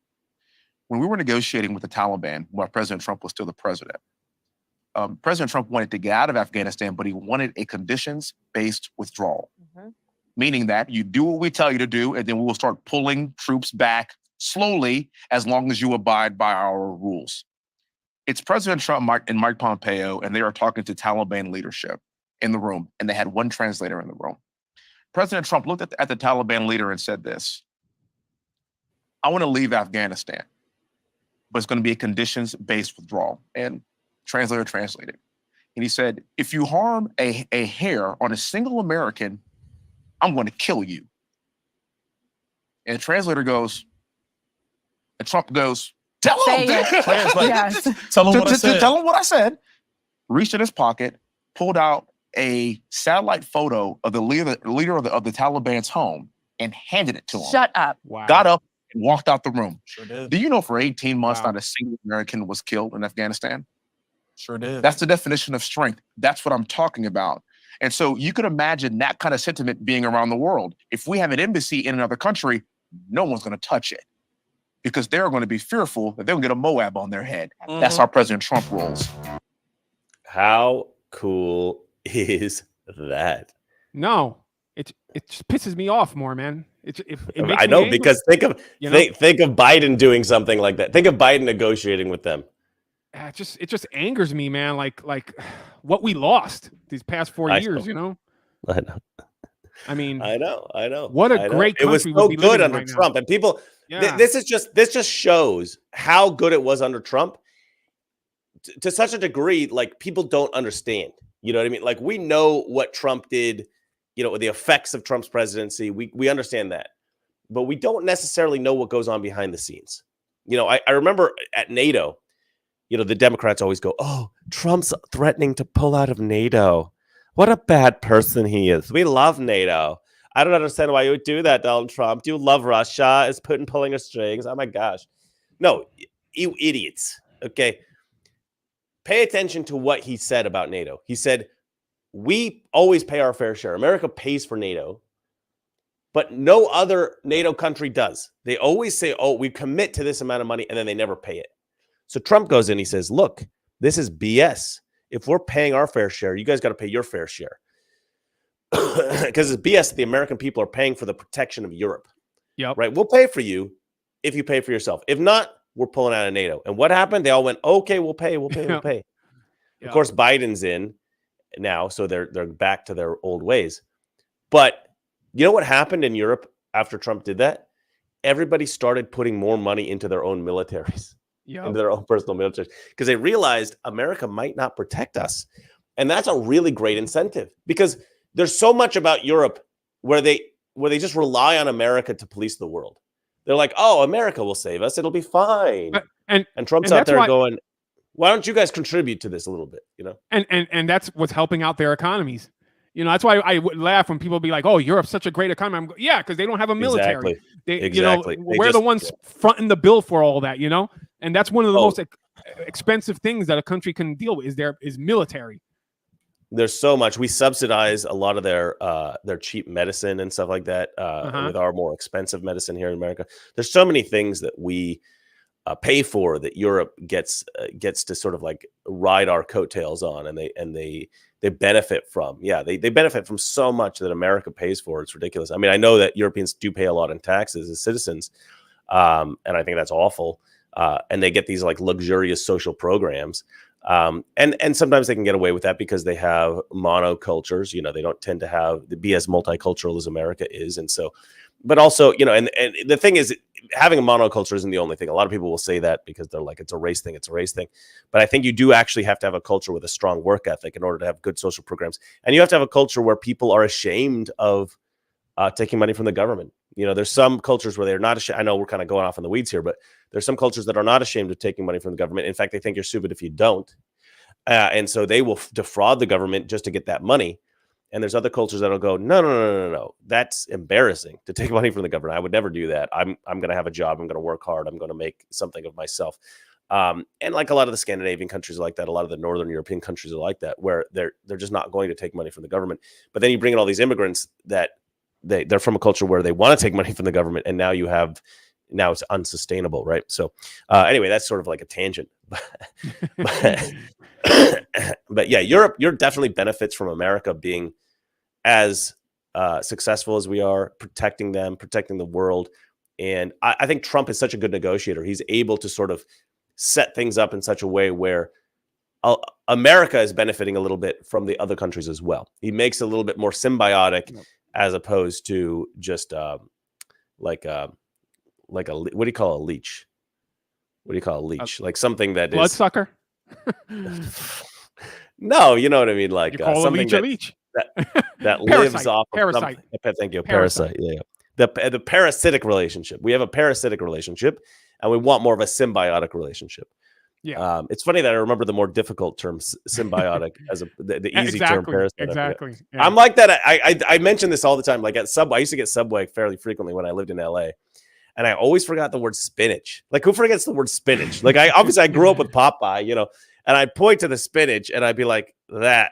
When we were negotiating with the Taliban, while President Trump was still the president, President Trump wanted to get out of Afghanistan, but he wanted a conditions-based withdrawal. Meaning that you do what we tell you to do, and then we will start pulling troops back slowly as long as you abide by our rules. It's President Trump and Mike Pompeo, and they are talking to Taliban leadership in the room, and they had one translator in the room. President Trump looked at the Taliban leader and said this: "I want to leave Afghanistan, but it's going to be a conditions-based withdrawal." And translator translated. And he said, "If you harm a hair on a single American, I'm going to kill you." And the translator goes, and Trump goes, "Tell him."
Yes.
Tell him what I said. Tell him what I said. Reached in his pocket, pulled out a satellite photo of the leader of the Taliban's home and handed it to him.
Shut up.
Wow.
Got up and walked out the room.
Sure did.
Do you know for 18 months, not a single American was killed in Afghanistan?
Sure did.
That's the definition of strength. That's what I'm talking about. And so you could imagine that kind of sentiment being around the world. If we have an embassy in another country, no one's going to touch it because they're going to be fearful that they'll get a Moab on their head. That's how President Trump rolls.
How cool is that?
No, it just pisses me off more, man. It makes
I know,
me angry.
because think of Biden doing something like that. Think of Biden negotiating with them.
It just angers me, man. Like what we lost these past 4 years,
I know.
I mean,
I know.
What a great country
it was so good under Trump, and people. This just shows how good it was under Trump. To such a degree, like people don't understand. You know what I mean? Like we know what Trump did. The effects of Trump's presidency. We understand that, but we don't necessarily know what goes on behind the scenes. I remember at NATO. The Democrats always go, "Oh, Trump's threatening to pull out of NATO. What a bad person he is. We love NATO. I don't understand why you would do that, Donald Trump. Do you love Russia? Is Putin pulling your strings? Oh my gosh." No, you idiots. Okay. Pay attention to what he said about NATO. He said, "We always pay our fair share. America pays for NATO, but no other NATO country does. They always say, oh, we commit to this amount of money, and then they never pay it." So Trump goes in, he says, "Look, this is BS. If we're paying our fair share, you guys got to pay your fair share." Because it's BS that the American people are paying for the protection of Europe.
Yep.
Right? We'll pay for you if you pay for yourself. If not, we're pulling out of NATO. And what happened? They all went, "Okay, we'll pay. We'll pay. We'll pay." Of course, Biden's in now, so they're back to their old ways. But you know what happened in Europe after Trump did that? Everybody started putting more money into their own militaries. Into their own personal military, because they realized America might not protect us. And that's a really great incentive, because there's so much about Europe where they just rely on America to police the world. They're like, "Oh, America will save us. It'll be fine."
And
Trump's
and
out
that's
there
why,
going, "Why don't you guys contribute to this a little bit?" You know?
and that's what's helping out their economies. You know, that's why I would laugh when people be like, "Oh, Europe's such a great economy." Yeah, because they don't have a military.
Exactly.
They,
Exactly. They
we're the
just
ones fronting the bill for all that. And that's one of the
Oh.
most expensive things that a country can deal with is military.
There's so much. We subsidize a lot of their cheap medicine and stuff like that with our more expensive medicine here in America. There's so many things that we pay for that Europe gets to sort of like ride our coattails on, and they benefit from. Yeah, they benefit from so much that America pays for. It's ridiculous. I mean, I know that Europeans do pay a lot in taxes as citizens, and I think that's awful. And they get these like luxurious social programs. And sometimes they can get away with that because they have monocultures. They don't tend to be as multicultural as America is. And so, but also, and the thing is, having a monoculture isn't the only thing. A lot of people will say that because they're like, it's a race thing. But I think you do actually have to have a culture with a strong work ethic in order to have good social programs. And you have to have a culture where people are ashamed of taking money from the government. There's some cultures where they're not ashamed. I know we're kind of going off in the weeds here, but there's some cultures that are not ashamed of taking money from the government. In fact, they think you're stupid if you don't. And so they will defraud the government just to get that money. And there's other cultures that'll go, no. That's embarrassing to take money from the government. I would never do that. I'm going to have a job. I'm going to work hard. I'm going to make something of myself. And like a lot of the Scandinavian countries are like that. A lot of the Northern European countries are like that, where they're just not going to take money from the government. But then you bring in all these immigrants that they're from a culture where they want to take money from the government, and now it's unsustainable, right? So anyway, that's sort of like a tangent. But yeah, Europe definitely benefits from America being as successful as we are, protecting the world. And I think Trump is such a good negotiator. He's able to sort of set things up in such a way where America is benefiting a little bit from the other countries as well. He makes it a little bit more symbiotic, as opposed to just like a what do you call a leech? What do you call a leech? Like something that
bloodsucker?
No, you know what I mean. Like
you call
something
a leech.
that lives off of
parasite.
Thank you, parasite. Yeah. The parasitic relationship. We have a parasitic relationship, and we want more of a symbiotic relationship.
Yeah.
It's funny that I remember the more difficult term symbiotic as the easy term parasitic.
Exactly. Yeah.
I'm like that. I mention this all the time. Like at Subway, I used to get Subway fairly frequently when I lived in LA. And I always forgot the word spinach. Like, who forgets the word spinach? Like, I grew up with Popeye, and I'd point to the spinach and I'd be like, that.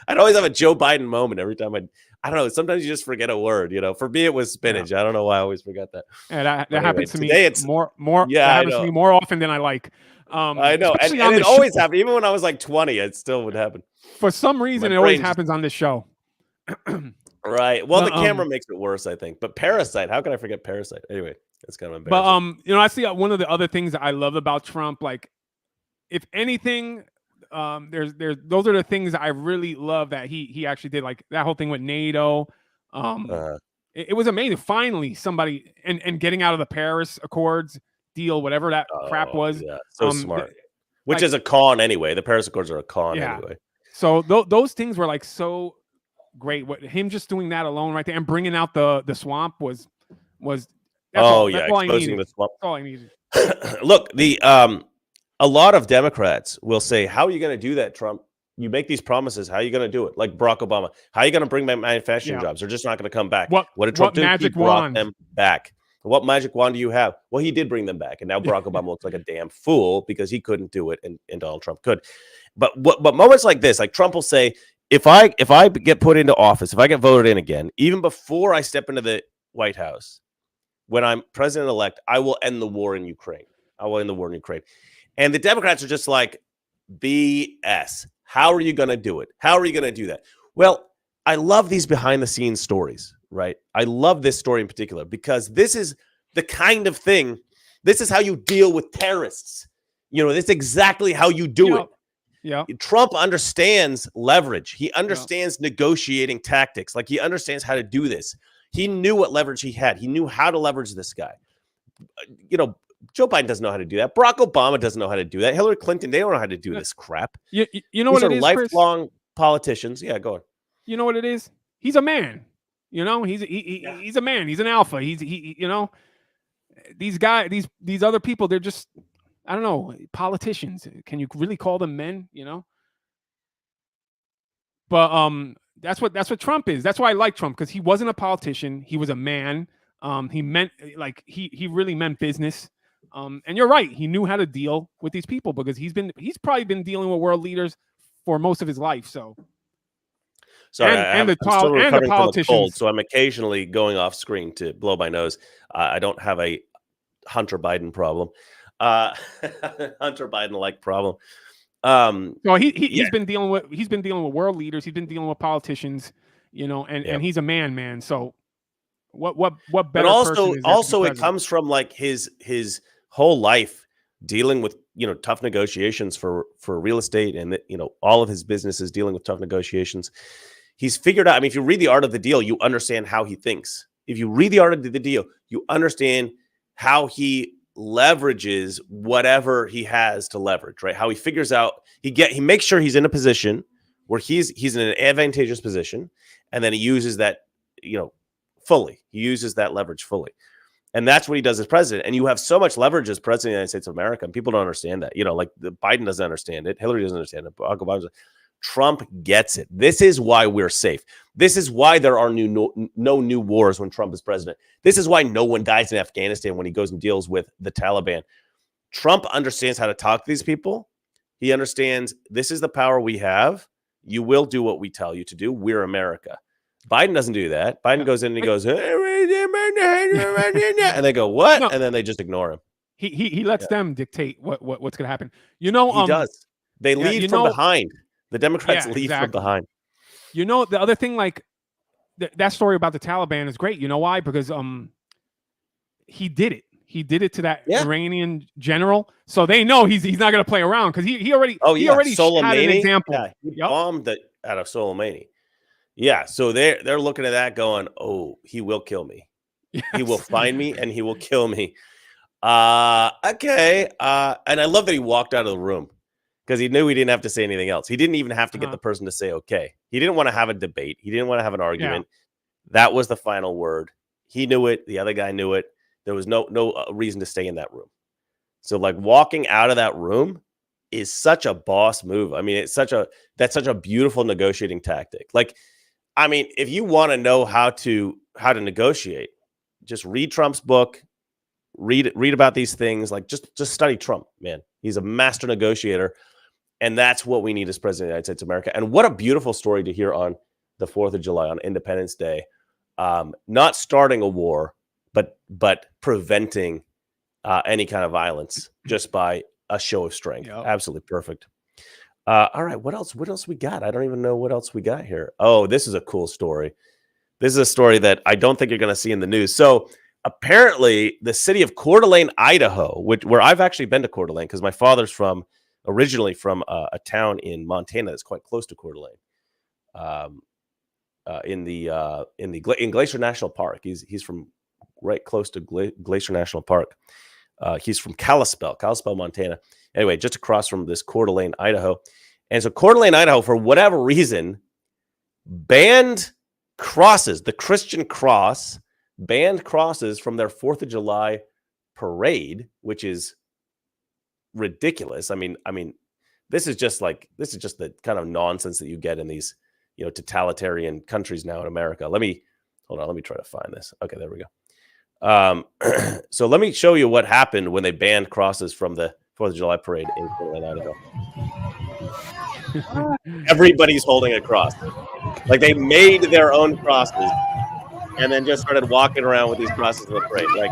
I'd always have a Joe Biden moment every time I don't know. Sometimes you just forget a word, For me, it was spinach. Yeah. I don't know why I always forgot that.
And that happens to me more.
Yeah,
that happens to me more often than I like.
I know. And it always happened. Even when I was like 20, it still would happen.
For some reason, it always happens on this show.
Right. Well, the camera makes it worse, I think. But Parasite, how can I forget Parasite? Anyway, that's kind of embarrassing.
But I see one of the other things that I love about Trump, like, if anything, there's those are the things that I really love that he actually did, like that whole thing with NATO. It was amazing. Finally, somebody and getting out of the Paris Accords deal, whatever that crap was.
Yeah, so smart. Which is a con anyway. The Paris Accords are a con anyway.
So those things were like so great. What him just doing that alone right there and bringing out the swamp was.
Exposing the swamp.
That's all I needed.
Look, a lot of Democrats will say, "How are you going to do that, Trump? You make these promises. How are you going to do it?" Like Barack Obama. How are you going to bring back manufacturing jobs? They're just not going to come back. What did Trump do?
Magic
he brought
wand?
Them back. What magic wand do you have? Well, he did bring them back, and now Barack Obama looks like a damn fool because he couldn't do it, and Donald Trump could. But moments like this, like Trump will say, if I get put into office, if I get voted in again, even before I step into the White House, when I'm president-elect, I will end the war in Ukraine. And the Democrats are just like, BS. How are you going to do it? How are you going to do that? Well, I love these behind-the-scenes stories, right? I love this story in particular because this is the kind of thing, this is how you deal with terrorists. This is exactly how you do it.
Yeah.
Trump understands leverage. He understands negotiating tactics. Like, he understands how to do this. He knew what leverage he had. He knew how to leverage this guy. Joe Biden doesn't know how to do that. Barack Obama doesn't know how to do that. Hillary Clinton, they don't know how to do this crap.
You know
These
what it is,
lifelong
Chris?
politicians. Yeah, go on.
You know what it is? He's a man. You know, he's a man. He's an alpha. He you know, these guys, these other people, they're just, I don't know, politicians. Can you really call them men? You know. But that's what Trump is. That's why I like Trump, because he wasn't a politician. He was a man. He meant, like, he really meant business. And you're right. He knew how to deal with these people, because he's probably been dealing with world leaders for most of his life. So.
Sorry,
I'm
I'm still recovering from a cold,
politicians.
so I'm occasionally going off screen to blow my nose. I don't have a Hunter Biden problem, Hunter Biden-like problem.
So he's been dealing with world leaders. He's been dealing with politicians, you know, and he's a man. So what better
But
person is there to be
also it
president?
comes from like his whole life dealing with, you know, tough negotiations for real estate, and, you know, all of his businesses dealing with tough negotiations. He's figured out, I mean, if you read The Art of the Deal, you understand how he thinks. If you read The Art of the Deal, you understand how he leverages whatever he has to leverage, right? How he figures out, he makes sure he's in a position where he's in an advantageous position, and then he uses that, you know, fully. He uses that leverage fully. And that's what he does as president. And you have so much leverage as president of the United States of America, and people don't understand that. You know, like Biden doesn't understand it. Hillary doesn't understand it. Barack Obama doesn't. Trump gets it. This is why we're safe. This is why there are no new wars when Trump is president. This is why no one dies in Afghanistan when he goes and deals with the Taliban. Trump understands how to talk to these people. He understands this is the power we have. You will do what we tell you to do. We're America. Biden doesn't do that. Biden goes in and he goes, and they go, what? No. And then they just ignore him.
He lets them dictate what's going to happen. You know,
he does. They lead from behind. The Democrats lead from behind.
You know, the other thing, like that story about the Taliban is great. You know why? Because he did it. He did it to that Iranian general, so they know he's not going to play around, because he already had an example.
Yeah, he bombed it out of Soleimani. Yeah, so they're looking at that going, oh, he will kill me. Yes. He will find me and he will kill me. Okay. And I love that he walked out of the room, because he knew he didn't have to say anything else. He didn't even have to get the person to say okay. He didn't want to have a debate. He didn't want to have an argument. Yeah. That was the final word. He knew it. The other guy knew it. There was no reason to stay in that room. So, like, walking out of that room is such a boss move. I mean, that's such a beautiful negotiating tactic. Like, I mean, if you want to know how to negotiate, just read Trump's book, read about these things. Like, just study Trump, man. He's a master negotiator, and that's what we need as president of the United States of America. And what a beautiful story to hear on the 4th of July, on Independence Day. Not starting a war, but preventing any kind of violence just by a show of strength. Yep. Absolutely perfect. All right, what else we got? I don't even know what else we got here. Oh, this is a cool story. This is a story that I don't think you're going to see in the news. So apparently the city of Coeur d'Alene, Idaho, where I've actually been to Coeur d'Alene, because my father's originally from a town in Montana that's quite close to Coeur d'Alene, in Glacier National Park. He's from right close to Glacier National Park. He's from Kalispell, Montana. Anyway, just across from this Coeur d'Alene, Idaho. And so Coeur d'Alene, Idaho, for whatever reason, banned crosses, the Christian cross, banned crosses from their 4th of July parade, which is ridiculous. I mean, this is just the kind of nonsense that you get in these, you know, totalitarian countries now in America. Let me try to find this. Okay, there we go. So let me show you what happened when they banned crosses from the 4th of July parade in Coeur d'Alene, Idaho. Everybody's holding a cross. Like, they made their own crosses and then just started walking around with these crosses in the parade. Like,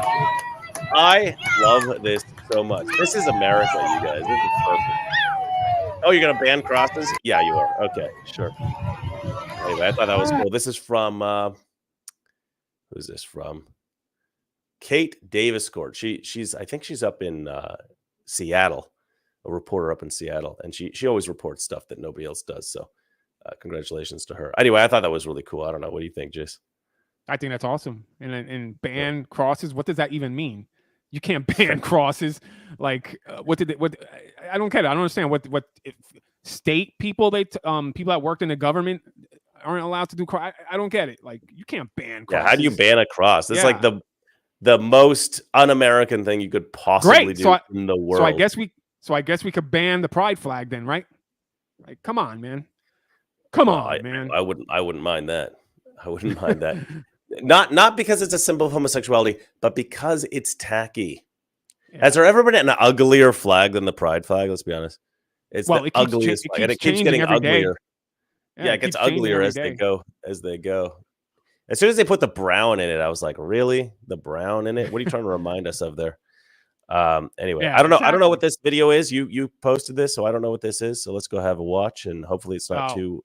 I love this so much. This is America, you guys. This is perfect. Oh, you're going to ban crosses? Yeah, you are. Okay, sure. Anyway, I thought that was cool. This is from, who's this from? Kate Davis-Cord. I think she's up in Seattle, a reporter up in Seattle, and she always reports stuff that nobody else does. So congratulations to her. Anyway, I thought that was really cool. I don't know. What do you think, Jace?
I think that's awesome. And ban crosses. What does that even mean? You can't ban crosses. Like, what I don't get it. I don't understand what state people people that worked in the government. aren't allowed to do cross. I don't get it. Like, you can't ban crosses.
Yeah, how do you ban a cross? That's like
Yeah.
the most un-American thing you could possibly
Great.
do in the world.
So I guess we could ban the pride flag then, right? Like, come on, man. Come on, man.
I wouldn't mind that. I wouldn't mind that. Not because it's a symbol of homosexuality, but because it's tacky.
Yeah.
Has there ever been an uglier flag than the pride flag? Let's be honest. It's the ugliest flag, and it keeps getting uglier. Yeah, it gets uglier as they go. As soon as they put the brown in it, I was like, really? The brown in it? What are you trying to remind us of there? Anyway,
Yeah,
I don't know.
exactly.
I don't know what this video is. You posted this, so I don't know what this is. So let's go have a watch, and hopefully it's not too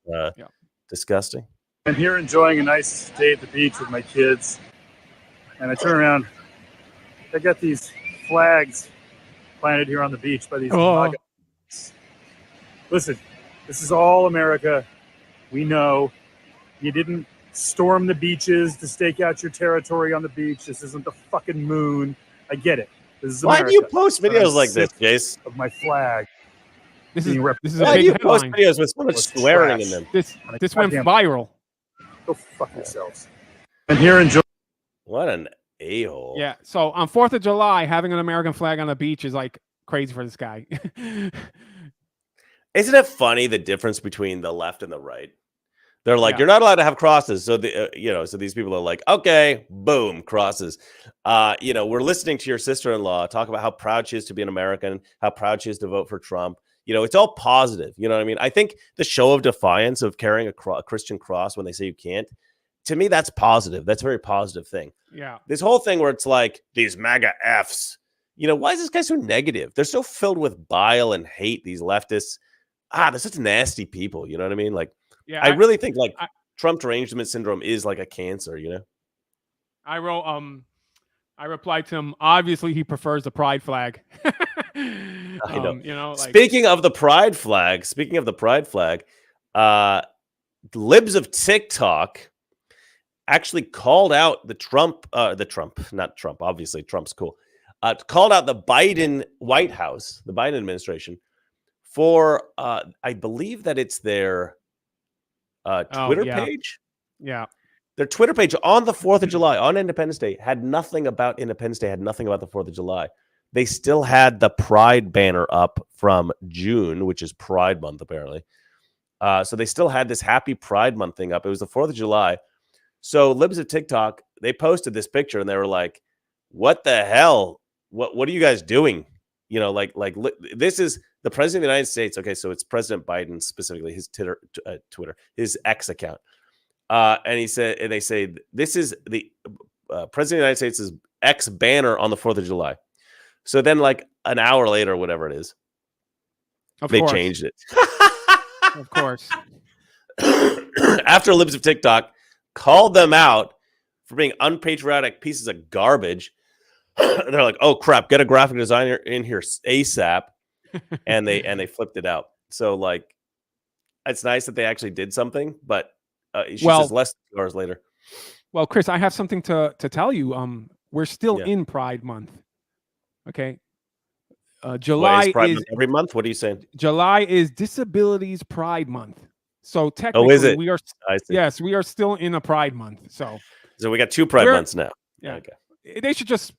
disgusting.
I'm here enjoying a nice day at the beach with my kids, and I turn around. I got these flags planted here on the beach by these MAGA. Listen, this is all America. We know you didn't storm the beaches to stake out your territory on the beach. This isn't the fucking moon. I get it. This is America.
Why do you post videos like this, Jace?
Of my flag.
This is a
Why
big
do you post
headline.
videos with so much swearing in them?
This went viral.
Go fuck yourselves. I'm here enjoying.
What an a-hole.
Yeah. So on 4th of July, having an American flag on the beach is like crazy for this guy.
Isn't it funny the difference between the left and the right? They're like,
Yeah.
you're not allowed to have crosses. So so these people are like, okay, boom, crosses. We're listening to your sister-in-law talk about how proud she is to be an American, how proud she is to vote for Trump. It's all positive. You know what I mean? I think the show of defiance of carrying a Christian cross when they say you can't, to me, that's positive. That's a very positive thing.
Yeah.
This whole thing where it's like these MAGA Fs, why is this guy so negative? They're so filled with bile and hate, these leftists. They're such nasty people. You know what I mean? Like,
Yeah.
I really think Trump derangement syndrome is like a cancer,
I wrote, I replied to him, obviously he prefers the pride flag.
I know. Speaking of the pride flag, libs of TikTok actually called out not Trump, obviously Trump's cool, called out the Biden White House, the Biden administration for, I believe that it's their Twitter page.
Yeah.
Their Twitter page on the 4th of July, on Independence Day, had nothing about Independence Day, had nothing about the 4th of July. They still had the Pride banner up from June, which is Pride Month, apparently. So they still had this Happy Pride Month thing up. It was the 4th of July. So libs of TikTok, they posted this picture, and they were like, what the hell? What are you guys doing? This is the president of the United States. Okay, so it's President Biden, specifically his Twitter, his X account. And they say, this is the president of the United States' X banner on the 4th of July. So then, like an hour later, whatever it is, they changed it.
Of course.
After libs of TikTok called them out for being unpatriotic pieces of garbage, they're like, "Oh crap, get a graphic designer in here ASAP," and they flipped it out. So like, it's nice that they actually did something, but she says less than 2 hours later.
Well, Chris, I have something to tell you. We're still in Pride Month. Okay. July
is Pride Month every month. What are you saying?
July is Disabilities Pride Month. So technically,
is it?
we are. Yes, we are still in a Pride Month. So
we got 2 Pride months now.
Yeah. Okay. They should just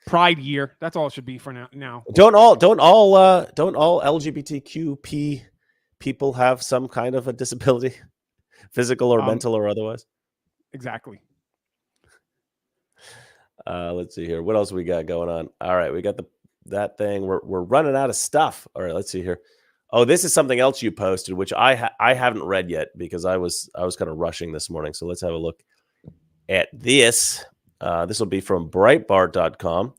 Pride year. That's all it should be for now.
Don't all LGBTQ people have some kind of a disability, physical or mental or otherwise?
Exactly.
Let's see here. What else we got going on? All right, we got that thing. We're running out of stuff. All right, let's see here. Oh, this is something else you posted, which I haven't read yet because I was kind of rushing this morning. So let's have a look at this. This will be from Breitbart.com.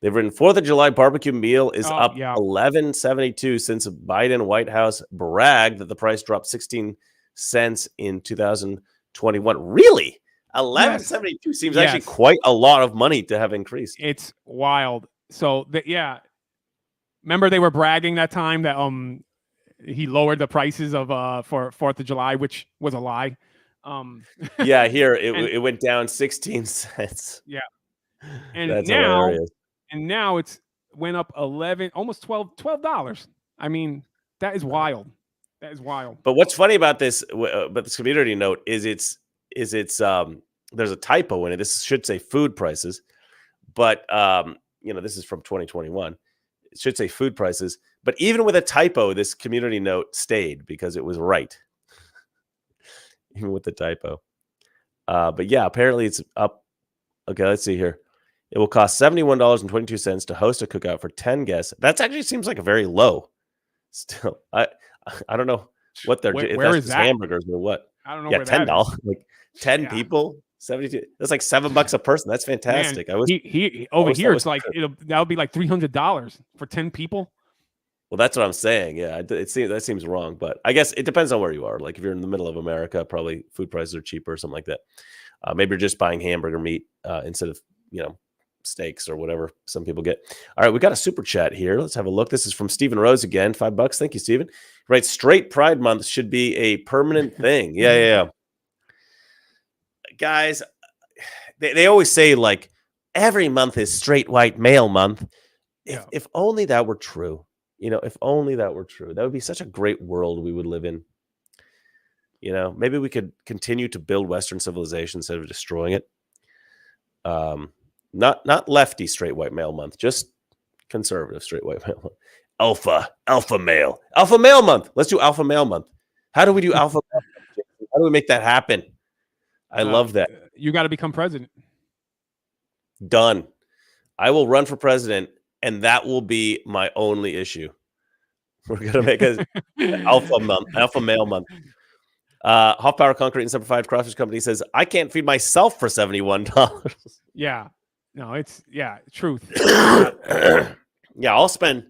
They've written 4th of July barbecue meal is up $11.72 since Biden White House bragged that the price dropped 16 cents in 2021. Really? $11.72 seems actually quite a lot of money to have increased.
It's wild. So remember they were bragging that time that he lowered the prices of for 4th of July, which was a lie.
Yeah, here it went down 16 cents.
Yeah. And
that's hilarious.
And now it's went up almost $12. I mean, that is wild. That is wild.
But what's funny about this, but this community note is it's there's a typo in it. This should say food prices, but this is from 2021. It should say food prices, but even with a typo, this community note stayed because it was right. Even with the typo. But yeah, apparently it's up. Okay, let's see here. It will cost $71.22 to host a cookout for 10 guests. That actually seems like a very low. Still, I don't know what they're doing.
Where is that?
Hamburgers or what?
I don't know.
Yeah,
where
$10.
that is.
Like 10 people, 72. That's like $7 a person. That's fantastic.
Man, he over here it's like that would be like $300 for 10 people.
Well, that's what I'm saying. Yeah, that seems wrong, but I guess it depends on where you are. Like if you're in the middle of America, probably food prices are cheaper or something like that. Maybe you're just buying hamburger meat instead of steaks or whatever some people get. All right, we got a super chat here. Let's have a look. This is from Stephen Rose again. $5. Thank you, Stephen. Right, straight Pride Month should be a permanent thing. Yeah. Guys, they always say like every month is straight white male month. If only that were true. If only that were true. That would be such a great world we would live in. Maybe we could continue to build Western civilization instead of destroying it. Not lefty straight white male month, just conservative straight white male month. Alpha male month. Let's do alpha male month. How do we do alpha male month? How do we make that happen? I love that.
You got to become president.
Done. I will run for president, and that will be my only issue. We're gonna make a alpha male month. Half Power Concrete and Semper 5 Crawfish Company says, I can't feed myself for $71.
Yeah. No, it's truth.
Yeah, I'll spend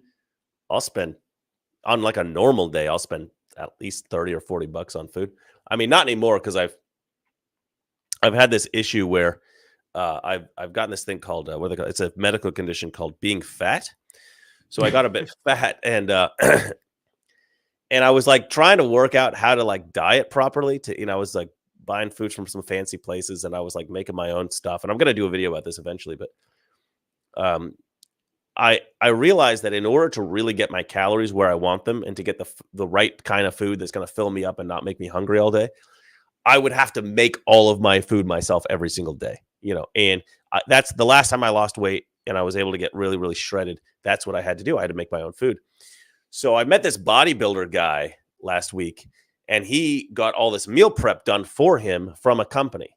on like a normal day, I'll spend at least $30 or $40 on food. I mean, not anymore because I've had this issue where I've gotten this thing called it's a medical condition called being fat. So I got a bit fat and and I was like trying to work out how to like diet properly I was like buying food from some fancy places and I was like making my own stuff. And I'm going to do a video about this eventually, but I realized that in order to really get my calories where I want them and to get the right kind of food that's going to fill me up and not make me hungry all day, I would have to make all of my food myself every single day, and that's the last time I lost weight and I was able to get really, really shredded. That's what I had to do. I had to make my own food. So I met this bodybuilder guy last week and he got all this meal prep done for him from a company.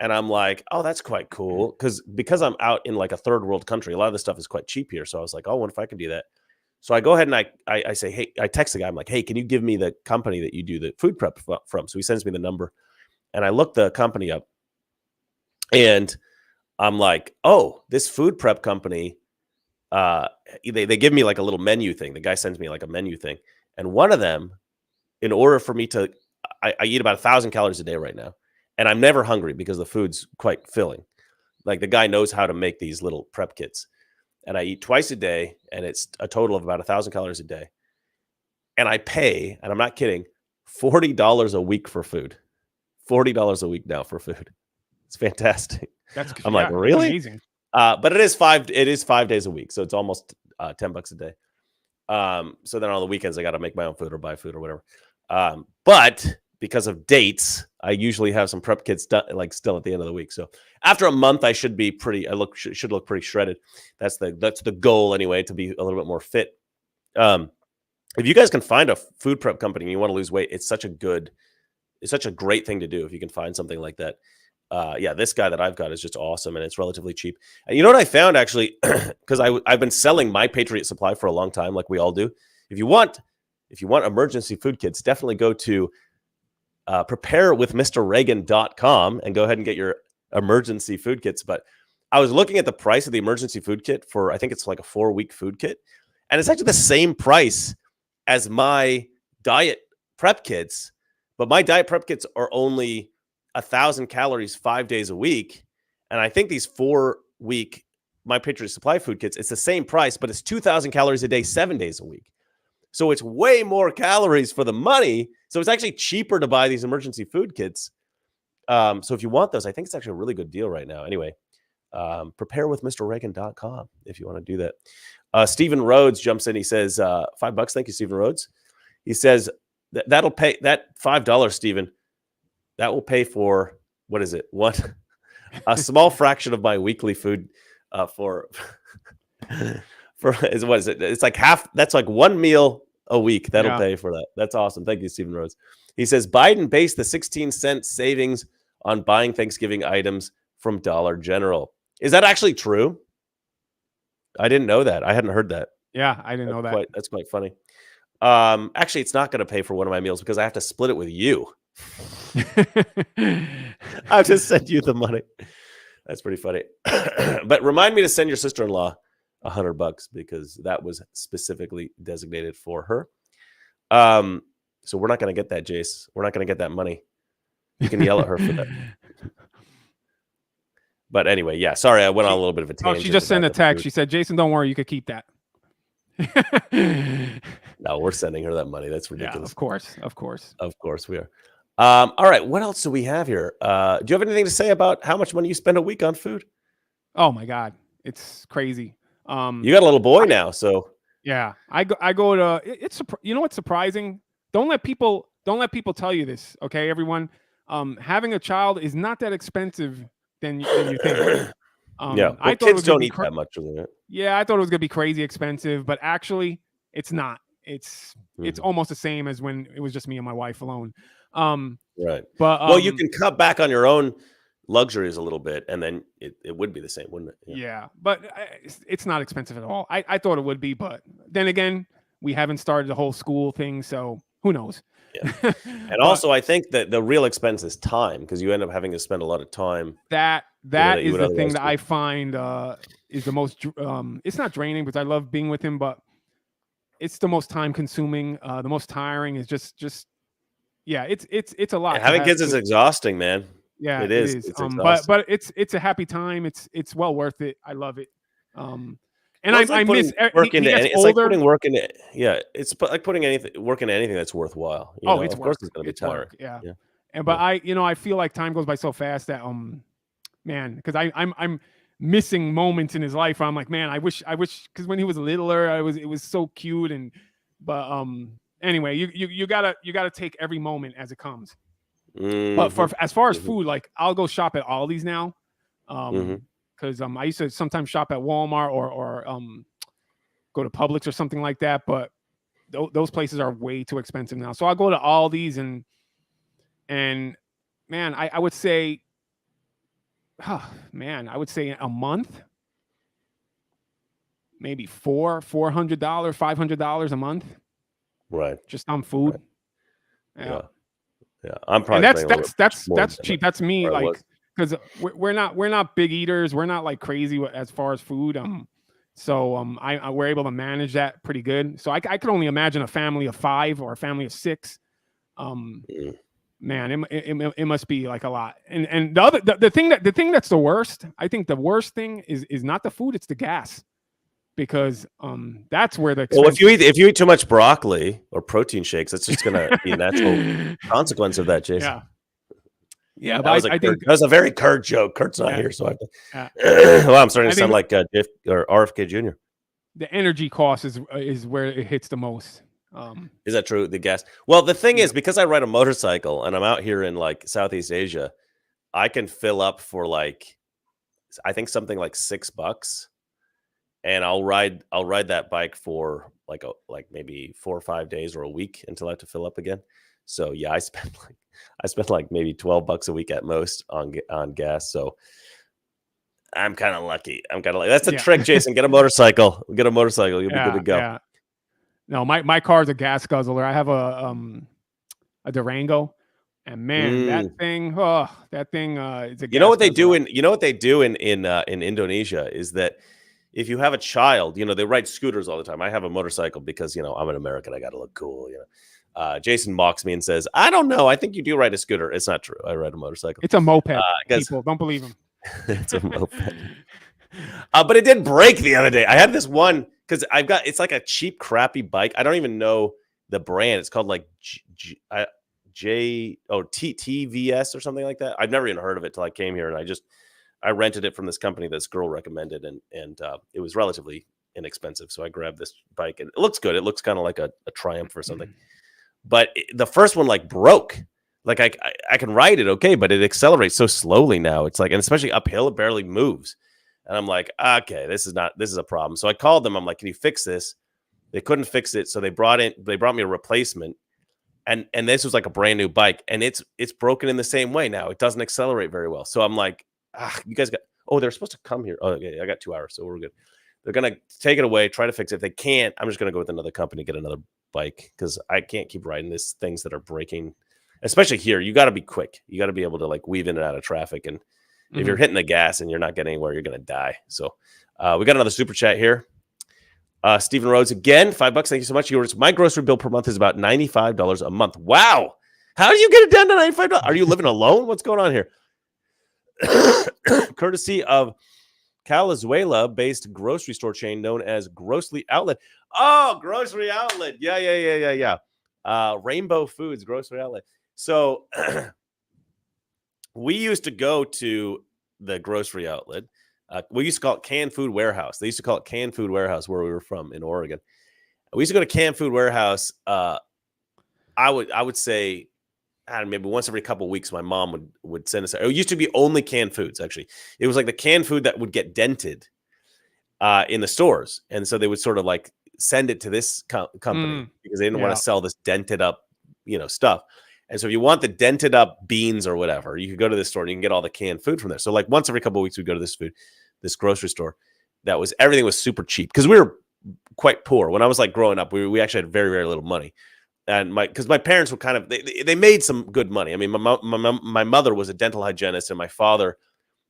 And I'm like, oh, that's quite cool. Because I'm out in like a third world country, a lot of this stuff is quite cheap here. So I was like, oh, what if I can do that? So I go ahead and I say, hey, I text the guy. I'm like, hey, can you give me the company that you do the food prep from? So he sends me the number and I look the company up and I'm like, oh, this food prep company, they give me like a little menu thing. The guy sends me like a menu thing. And one of them, in order for me to, I eat about 1,000 calories a day right now. And I'm never hungry because the food's quite filling. Like the guy knows how to make these little prep kits. And I eat twice a day and it's a total of about 1,000 calories a day. And I pay, and I'm not kidding, $40 a week for food. $40 a week now for food. It's fantastic. I'm like, really?
Amazing.
But it is 5 days a week. So it's almost $10 a day. So then on the weekends, I got to make my own food or buy food or whatever. But because of dates, I usually have some prep kits done, like still at the end of the week. So after a month, I should be should look pretty shredded. That's the goal anyway, to be a little bit more fit. If you guys can find a food prep company and you want to lose weight, it's such a great thing to do if you can find something like that. This guy that I've got is just awesome and it's relatively cheap. And you know what I found actually, because I've been selling my Patriot supply for a long time, like we all do. If you want emergency food kits, definitely go to preparewithmrreagan.com and go ahead and get your emergency food kits. But I was looking at the price of the emergency food kit for, I think it's like a 4-week food kit. And it's actually the same price as my diet prep kits. But my diet prep kits are only 1,000 calories 5 days a week. And I think these 4-week My Patriot Supply food kits, it's the same price, but it's 2,000 calories a day, 7 days a week. So it's way more calories for the money. So it's actually cheaper to buy these emergency food kits. So if you want those, I think it's actually a really good deal right now. Anyway, preparewithmrreagan.com if you want to do that. Stephen Rhodes jumps in. He says, $5. Thank you, Stephen Rhodes. He says that'll pay that $5, Stephen. That will pay for what is it? A small fraction of my weekly food for what is it? It's like half. That's like one meal a week. That'll pay for that. That's awesome. Thank you, Stephen Rose. He says Biden based the 16-cent savings on buying Thanksgiving items from Dollar General. Is that actually true? I didn't know that. I hadn't heard that.
Yeah, I didn't know that.
That's quite funny. Actually, it's not going to pay for one of my meals because I have to split it with you. I'll just send you the money. That's pretty funny. But remind me to send your sister-in-law $100 because that was specifically designated for her. So we're not going to get that, Jace. We're not going to get that money. You can yell at her for that. But anyway, yeah. Sorry, I went on a little bit of a tangent.
She just sent a text. She said, "Jason, don't worry, you could keep that."
No, we're sending her that money. That's ridiculous.
Yeah, of course we are.
All right, what else do we have here? Do you have anything to say about how much money you spend a week on food?
Oh my God, it's crazy.
You got a little boy now, so
yeah, I go to. It's you know what's surprising? Don't let people tell you this, okay, everyone. Having a child is not that expensive than you think.
Yeah,
I thought
kids don't eat that much, isn't it?
Yeah, I thought it was gonna be crazy expensive, but actually, it's not. It's almost the same as when it was just me and my wife alone.
Right.
But
well, you can cut back on your own luxuries a little bit, and then it would be the same, wouldn't it?
Yeah, but it's not expensive at all. I thought it would be, but then again, we haven't started the whole school thing, so who knows?
Yeah. And also, I think that the real expense is time because you end up having to spend a lot of time.
That is the thing that I find is the most. It's not draining because I love being with him, but it's the most time consuming. The most tiring is just. Yeah, it's a lot.
Yeah, having kids is exhausting, man.
Yeah,
it is.
It's but it's a happy time. It's well worth it. I love it. And
well,
I miss
work into it's like putting work into it's like putting work into anything that's worthwhile. You know?
It's
of course it's going to be tiring.
Work, yeah. And but I feel like time goes by so fast that man, because I'm missing moments in his life where I'm like, man, I wish because when he was littler, it was so cute anyway, you gotta take every moment as it comes. But as far as food, like I'll go shop at Aldi's now, because I used to sometimes shop at Walmart or go to Publix or something like that. But those places are way too expensive now. So I'll go to Aldi's and man, I would say, I would say a month, maybe $400, $500 a month.
Right.
Just on food.
Right. Yeah. I'm probably
that's cheap. That's me, like, because we're not big eaters. We're not like crazy as far as food. So we're able to manage that pretty good. So I could only imagine a family of 5 or a family of 6. Man, it must be like a lot. And the thing that's the worst. I think the worst thing is not the food. It's the gas. Because that's where the
if you eat too much broccoli or protein shakes, that's just going to be a natural consequence of that, Jason.
Yeah.
But I think that was a very Kurt joke. Kurt's not here, so well, I'm starting to sound like Jeff or RFK Jr.
The energy cost is where it hits the most.
Is that true? The gas. Well, the thing is, because I ride a motorcycle and I'm out here in like Southeast Asia, I can fill up for like, I think something like $6. And I'll ride that bike for like maybe 4 or 5 days or a week until I have to fill up again. So yeah, I spend like maybe $12 a week at most on gas. So I'm kind of lucky. That's the trick, Jason. Get a motorcycle. You'll be good to go.
Yeah. No, my car's a gas guzzler. I have a Durango, and man, that thing is a.
You know what they do in Indonesia is that. If you have a child, they ride scooters all the time. I have a motorcycle because, I'm an American. I got to look cool. Jason mocks me and says, I don't know. I think you do ride a scooter. It's not true. I ride a motorcycle.
It's a moped. People don't believe him.
It's a moped. But it did break the other day. I had this one because it's like a cheap, crappy bike. I don't even know the brand. It's called like TVS or something like that. I've never even heard of it till I came here, and I rented it from this company this girl recommended, and it was relatively inexpensive. So I grabbed this bike, and it looks good. It looks kind of like a Triumph or something. but the first one like broke. Like I can ride it okay, but it accelerates so slowly now. It's like, and especially uphill, it barely moves. And I'm like, okay, this is a problem. So I called them. I'm like, can you fix this? They couldn't fix it, so they brought me a replacement. And this was like a brand new bike, and it's broken in the same way now. It doesn't accelerate very well. So I'm like, you guys got, they're supposed to come here. Oh, okay, I got 2 hours, so we're good. They're going to take it away, try to fix it. If they can't, I'm just going to go with another company, get another bike, because I can't keep riding things that are breaking, especially here. You got to be quick. You got to be able to like weave in and out of traffic. And if you're hitting the gas and you're not getting anywhere, you're going to die. So we got another super chat here. Stephen Rhodes again, $5. Thank you so much. My grocery bill per month is about $95 a month. Wow. How do you get it down to $95? Are you living alone? What's going on here? Courtesy of Calazuela-based grocery store chain known as Grocery Outlet. Oh, Grocery Outlet. Yeah. Rainbow Foods Grocery Outlet. So we used to go to the Grocery Outlet. We used to call it Canned Food Warehouse. They used to call it Canned Food Warehouse where we were from in Oregon. We used to go to Canned Food Warehouse. I would say, I don't know, maybe once every couple of weeks, my mom would send us. It used to be only canned foods. Actually, it was like the canned food that would get dented in the stores, and so they would sort of like send it to this company because they didn't want to sell this dented up, stuff. And so if you want the dented up beans or whatever, you could go to this store and you can get all the canned food from there. So like once every couple of weeks, we'd go to this grocery store. Everything was super cheap because we were quite poor. When I was like growing up, we actually had very, very little money. And because my parents were kind of, they made some good money. I mean, my mother was a dental hygienist, and my father,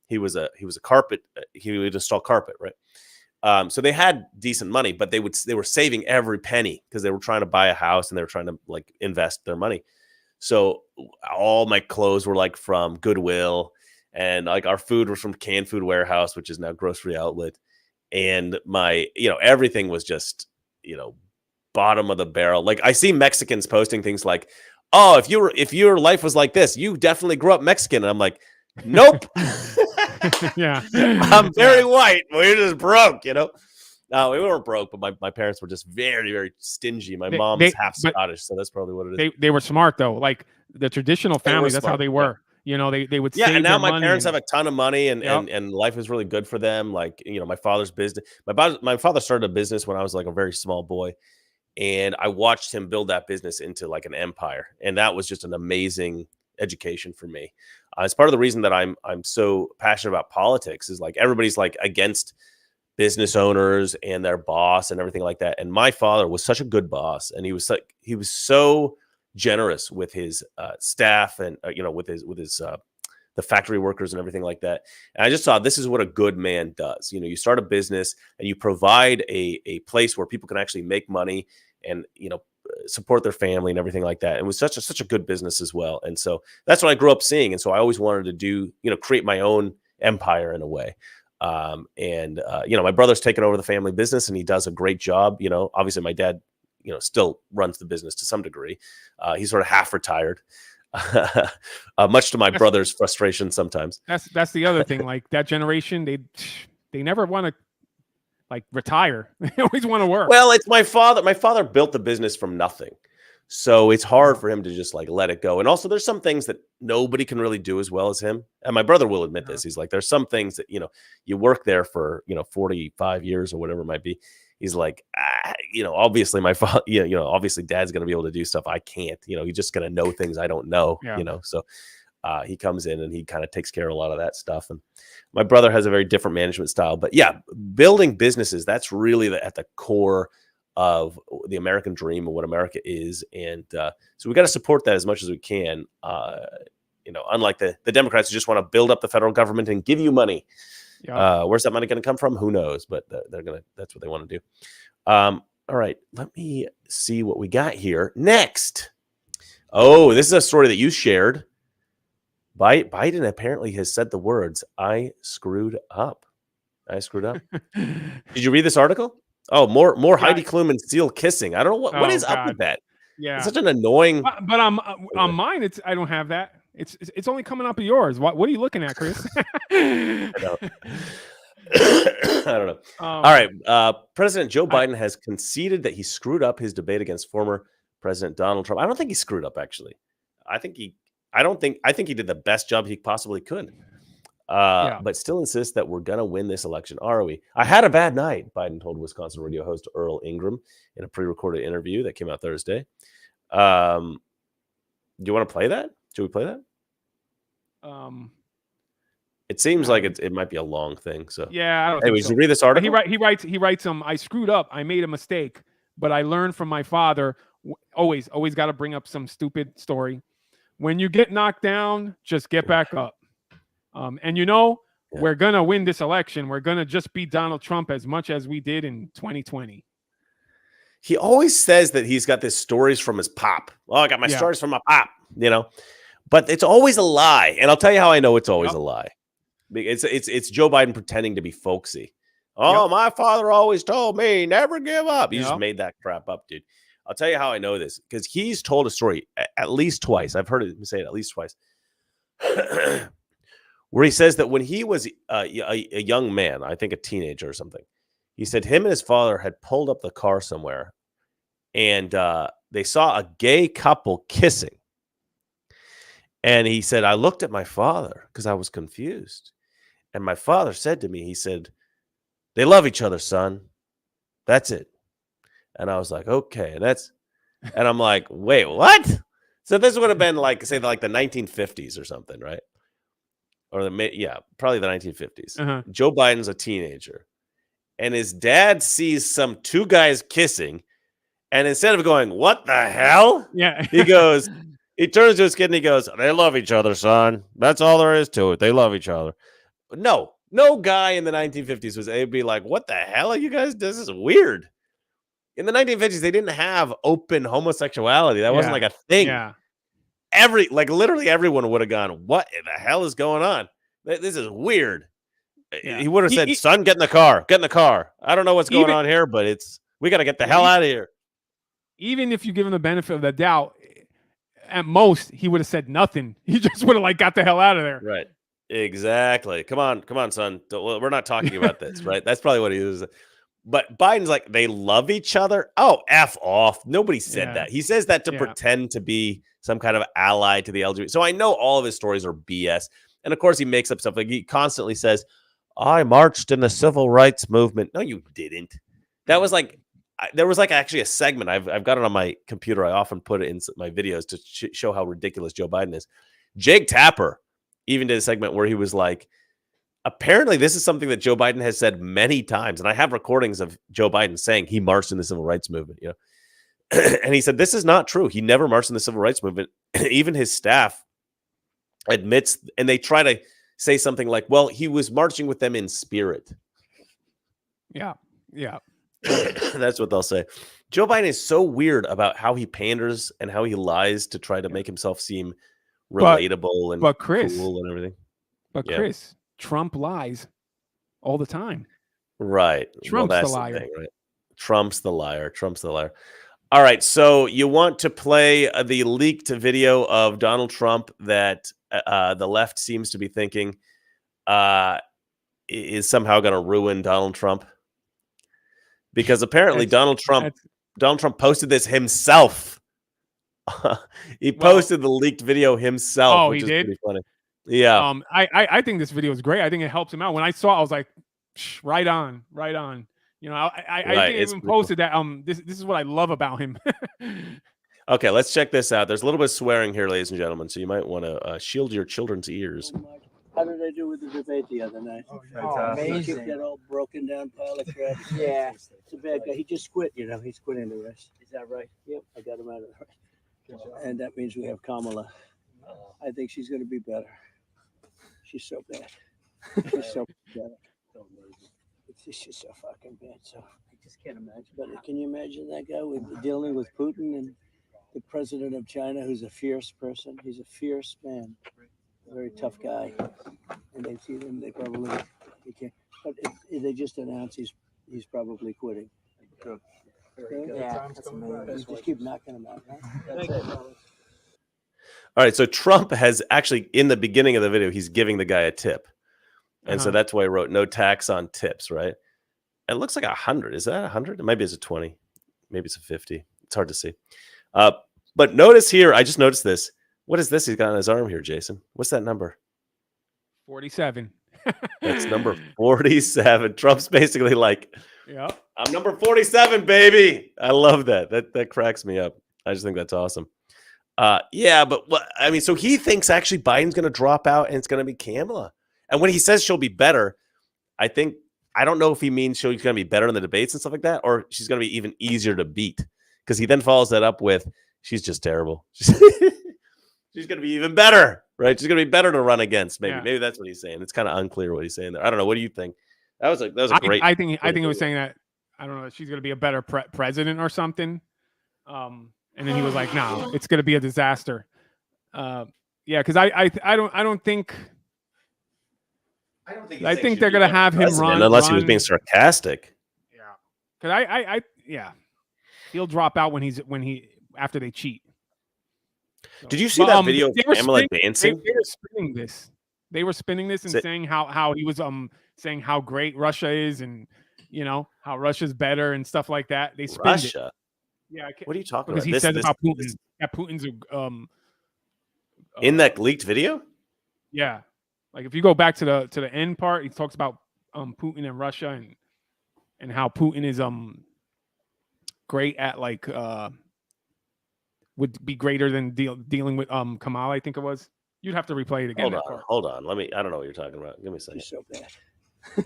he was a carpet, he would install carpet, right? So they had decent money, but they were saving every penny because they were trying to buy a house and they were trying to like invest their money. So all my clothes were like from Goodwill, and like our food was from Canned Food Warehouse, which is now Grocery Outlet. And my, everything was just, bottom of the barrel. Like I see Mexicans posting things like, oh, if your life was like this, you definitely grew up Mexican. And I'm like, nope.
Yeah.
I'm very white. We're just broke, No, we weren't broke, but my parents were just very, very stingy. My mom's half Scottish, so that's probably what it is.
They were smart though. Like the traditional family, that's how they were.
Yeah.
They would
save
and
now my parents have a ton of money and life is really good for them. Like, my father's business. My father started a business when I was like a very small boy, and I watched him build that business into like an empire. And that was just an amazing education for me. It's part of the reason that I'm so passionate about politics is like everybody's like against business owners and their boss and everything like that. And my father was such a good boss, and he was so generous with his staff and with his the factory workers and everything like that. And I just saw this is what a good man does. You start a business and you provide a place where people can actually make money and support their family and everything like that. It was such a good business as well. And so that's what I grew up seeing. And so I always wanted to do, create my own empire in a way. My brother's taken over the family business and he does a great job. Obviously my dad, still runs the business to some degree. He's sort of half retired, much to my brother's frustration sometimes.
That's the other thing. Like that generation, they never want to like retire. They always want to work.
Well, it's my father. My father built the business from nothing. So it's hard for him to just like let it go. And also there's some things that nobody can really do as well as him. And my brother will admit this. He's like, there's some things that, you work there for, 45 years or whatever it might be. He's like, obviously my father, obviously dad's going to be able to do stuff I can't, he's just going to know things I don't know, so he comes in and he kind of takes care of a lot of that stuff. And my brother has a very different management style, but yeah, building businesses, that's really at the core of the American dream and what America is. And so we got to support that as much as we can. Unlike the Democrats who just want to build up the federal government and give you money. Yeah. Where's that money going to come from? Who knows? But that's what they want to do. All right, let me see what we got here next. Oh, this is a story that you shared. Biden apparently has said the words, I screwed up. Did you read this article? Oh, more Heidi Klum and Seal kissing. I don't know what is up with that.
Yeah,
it's such an annoying.
But on mine, I don't have that. It's only coming up of yours. What are you looking at, Chris?
I don't know. All right. President Joe Biden has conceded that he screwed up his debate against former President Donald Trump. I don't think he screwed up, actually. I think he did the best job he possibly could. But still insists that we're going to win this election. Are we? I had a bad night, Biden told Wisconsin radio host Earl Ingram in a pre-recorded interview that came out Thursday. Do you want to play that? Should we play that? It seems like it might be a long thing. So
yeah. I don't
anyways,
think so.
you read this article.
He writes I screwed up. I made a mistake, but I learned from my father. Always got to bring up some stupid story. When you get knocked down, just get back up. And we're going to win this election. We're going to just beat Donald Trump as much as we did in 2020.
He always says that he's got these stories from his pop. Oh, I got my stories from my pop, but it's always a lie. And I'll tell you how I know it's always a lie. It's Joe Biden pretending to be folksy. Oh, my father always told me never give up. You just made that crap up, dude. I'll tell you how I know this, because he's told a story at least twice. I've heard him say it at least twice. Where he says that when he was a young man, I think a teenager or something, he said him and his father had pulled up the car somewhere and they saw a gay couple kissing. And he said, I looked at my father because I was confused. And my father said to me, he said, they love each other, son. That's it. And I was like, okay. And I'm like, wait, what? So this would have been like, say, like the 1950s or something, right? Or probably the 1950s.
Uh-huh.
Joe Biden's a teenager, and his dad sees some two guys kissing, and instead of going, "What the hell?" He turns to his kid and he goes, "They love each other, son. That's all there is to it. They love each other." No guy in the 1950s would be like, "What the hell are you guys? This is weird." In the 1950s, they didn't have open homosexuality. That wasn't like a thing.
Yeah.
Literally everyone would have gone, what the hell is going on? This is weird. Yeah. He would have said, son, get in the car. I don't know what's going on here, but we got to get the hell out of here.
Even if you give him the benefit of the doubt, at most, he would have said nothing. He just would have got the hell out of there.
Right. Exactly. Come on, son. We're not talking about this, right? That's probably what he was. But Biden's like, they love each other. Oh, F off. Nobody said that. He says that to pretend to be some kind of ally to the LGBT. So I know all of his stories are BS. And of course, he makes up stuff. Like he constantly says, I marched in the civil rights movement. No, you didn't. That was there was actually a segment. I've got it on my computer. I often put it in my videos to show how ridiculous Joe Biden is. Jake Tapper even did a segment where he was like, apparently this is something that Joe Biden has said many times. And I have recordings of Joe Biden saying he marched in the civil rights movement, And he said, this is not true. He never marched in the civil rights movement. Even his staff admits, and they try to say something like, well, he was marching with them in spirit.
Yeah.
That's what they'll say. Joe Biden is so weird about how he panders and how he lies to try to make himself seem relatable and cool and everything.
But Chris, Trump lies all the time.
Right.
Trump's the liar.
The thing, right? Trump's the liar. All right. So you want to play the leaked video of Donald Trump that the left seems to be thinking is somehow going to ruin Donald Trump? Because apparently Donald Trump posted this himself. He posted the leaked video himself, which is pretty funny. Yeah.
I think this video is great. I think it helps him out. When I saw it, I was like, right on. I think I even posted that. This is what I love about him.
Okay, let's check this out. There's a little bit of swearing here, ladies and gentlemen, so you might want to shield your children's ears.
How did I do with the debate the other night? Amazing. That old broken down pile of crap. Yeah. It's a bad guy. He just quit, He's quitting the race. Is that right? Yep. I got him out of the race. And that means we have Kamala. I think she's going to be better. She's so bad. She's so bad. It's just so fucking bad. So I just can't imagine. But can you imagine that guy dealing with Putin and the president of China, who's a fierce person? He's a fierce man. A very tough guy, and they see him. They probably can't. But they just announced he's probably quitting. Good. Yeah, that's amazing. Just keep knocking him out. Right?
All right. So Trump has actually, in the beginning of the video, he's giving the guy a tip, and so that's why he wrote no tax on tips. Right? And it looks like 100. Is that 100? Maybe it's a 20. Maybe it's a 50. It's hard to see. But notice here, I just noticed this. What is this he's got on his arm here, Jason? What's that number?
47.
That's number 47. Trump's basically like,
yeah,
I'm number 47, baby. I love that. That cracks me up. I just think that's awesome. Yeah, but what I mean, so he thinks actually Biden's going to drop out and it's going to be Kamala. And when he says she'll be better, I don't know if he means she's going to be better in the debates and stuff like that, or she's going to be even easier to beat. Because he then follows that up with, she's just terrible. She's going to be even better, right? She's going to be better to run against. Maybe that's what he's saying. It's kind of unclear what he's saying there. I don't know. What do you think? That was a great.
I think he was saying that. I don't know. She's going to be a better president or something. And then he was like, "No, it's going to be a disaster." Yeah, because I don't think. I think they're going to have him run
unless he was being sarcastic.
Yeah, because he'll drop out after they cheat. So,
did you see that video of Kamala dancing?
They were spinning this and saying how he was saying how great Russia is and how Russia's better and stuff like that. They spinned
Russia.
It. Yeah,
what are you talking
about? Because he said about Putin. That Putin's
in that leaked video.
Yeah, like if you go back to the end part, he talks about Putin and Russia and how Putin is great at like would be greater than dealing with Kamala, I think it was. You'd have to replay it again.
Hold on. I don't know what you're talking about. Give me a second.
She's so bad.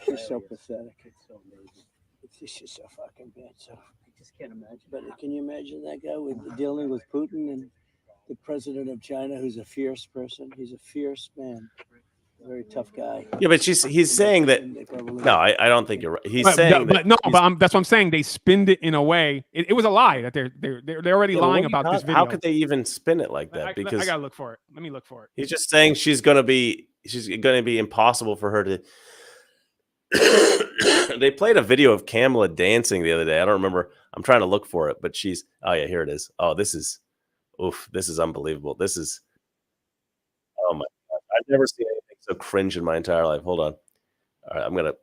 She's so pathetic. It's so amazing. It's just so fucking bad. So I just can't imagine. But can you imagine that guy dealing with Putin and the president of China, who's a fierce person? He's a fierce man. Very tough guy.
Yeah, but he's saying that. No, I don't think you're right. He's saying that.
But that's what I'm saying. They spinned it in a way. It was a lie that they're already lying about this video.
How could they even spin it like that? Because
I gotta look for it. Let me look for it.
He's just saying she's gonna be impossible for her to. They played a video of Kamala dancing the other day. I don't remember. I'm trying to look for it, but oh yeah, here it is. Oh, this is unbelievable. This is. Oh my God, I've never seen anything so cringe in my entire life. Hold on. All right, I'm gonna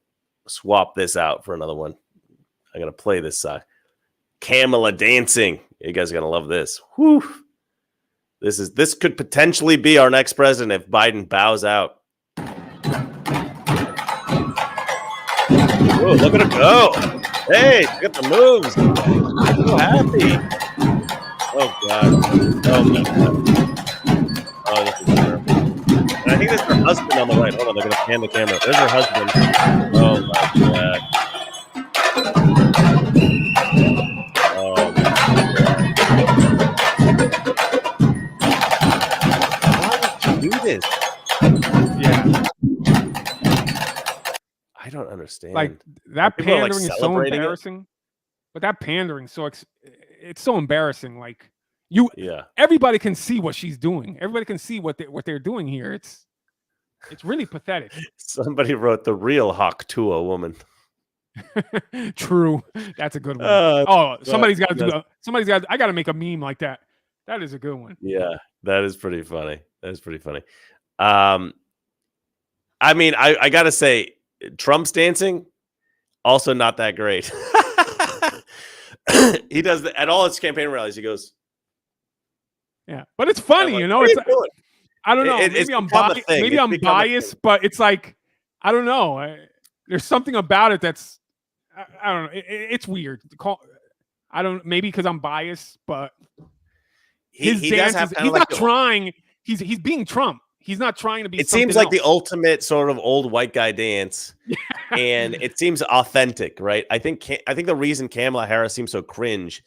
swap this out for another one. I'm gonna play this Kamala dancing. You guys are gonna love this. Whew. This could potentially be our next president if Biden bows out. Oh, look at her go! Hey, look at the moves. So happy. Oh God. Oh my God. Oh, this is terrible. And I think that's her husband on the right. Hold on, they're going to pan the camera. There's her husband. Oh, my God. Oh, my God. Why would you do this?
Yeah.
I don't understand.
Like, that pandering is so embarrassing. But that pandering, it's so embarrassing. Like, everybody can see what she's doing. Everybody can see what they're doing here. It's really pathetic.
Somebody wrote the real Hawk Tua woman.
True, that's a good one. Somebody's got to do. I got to make a meme like that. That is a good one.
Yeah, that is pretty funny. I mean, I got to say, Trump's dancing also not that great. He does at all his campaign rallies. He goes.
Yeah, but it's funny, It's I don't know. Maybe I'm biased, but it's like I don't know. There's something about it that's I don't know. It's weird. Maybe because I'm biased, but his dances. He's not trying. He's being Trump. He's not trying to be.
It seems like the ultimate sort of old white guy dance, and it seems authentic, right? I think the reason Kamala Harris seems so cringe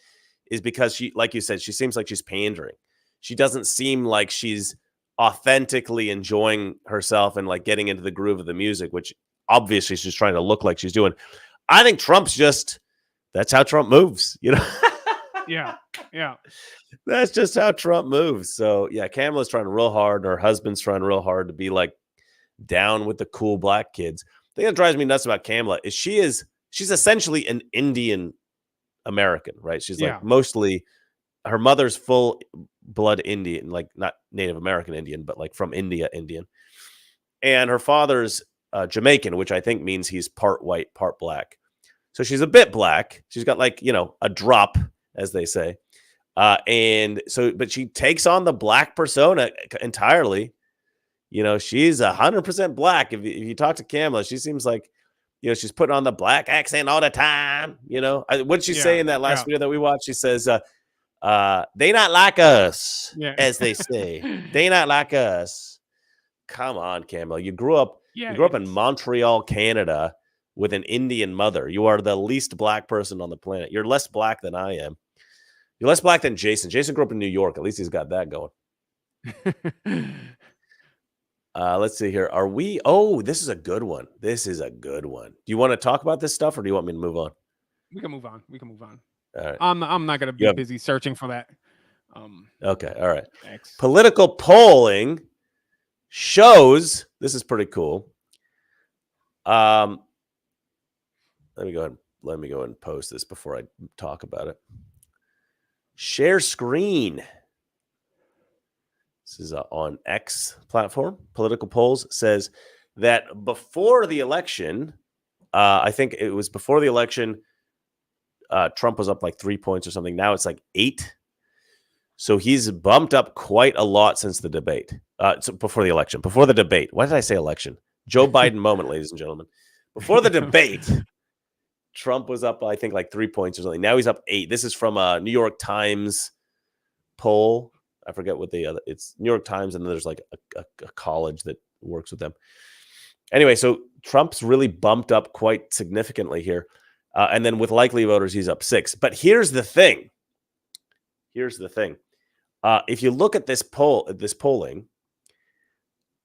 is because she, like you said, she seems like she's pandering. She doesn't seem like she's authentically enjoying herself and like getting into the groove of the music, which obviously she's trying to look like she's doing. I think Trump's that's how Trump moves,
Yeah.
That's just how Trump moves. So yeah, Kamala's trying real hard. Her husband's trying real hard to be like down with the cool black kids. The thing that drives me nuts about Kamala is she's essentially an Indian American, right? She's like mostly her mother's full blood Indian, like not Native American Indian, but like from India Indian. And her father's Jamaican, which I think means he's part white, part black. So she's a bit black. She's got like, a drop, as they say. And so, but she takes on the black persona entirely. You know, she's 100% black. If you talk to Kamala, she seems like, you know, she's putting on the black accent all the time. You know, what did she say in that last video that we watched? She says, they not like us, as they say. They not like us. Come on, Kamala. You grew up in Montreal, Canada, with an Indian mother. You are the least black person on the planet. You're less black than I am. You're less black than Jason. Jason grew up in New York. At least he's got that going. Let's see here. Are we? Oh, this is a good one. This is a good one. Do you want to talk about this stuff, or do you want me to move on?
We can move on. We can move on.
All right.
I'm not going to be busy searching for that.
Okay. All right.
Thanks.
Political polling shows. This is pretty cool. Let me go ahead. Let me go ahead and post this before I talk about it. Share screen. This is on X platform. Political polls says that before the election, I think it was before the election, Trump was up like 3 points or something. Now it's like 8. So he's bumped up quite a lot since the debate. So before the election, before the debate. Why did I say election? Joe Biden moment, ladies and gentlemen. Before the debate, Trump was up, I think, like 3 points or something. Now he's up 8. This is from a New York Times poll. I forget what the other. It's New York Times, and there's like a college that works with them. Anyway, so Trump's really bumped up quite significantly here, and then with likely voters, he's up 6. But here's the thing. Here's the thing. If you look at this polling,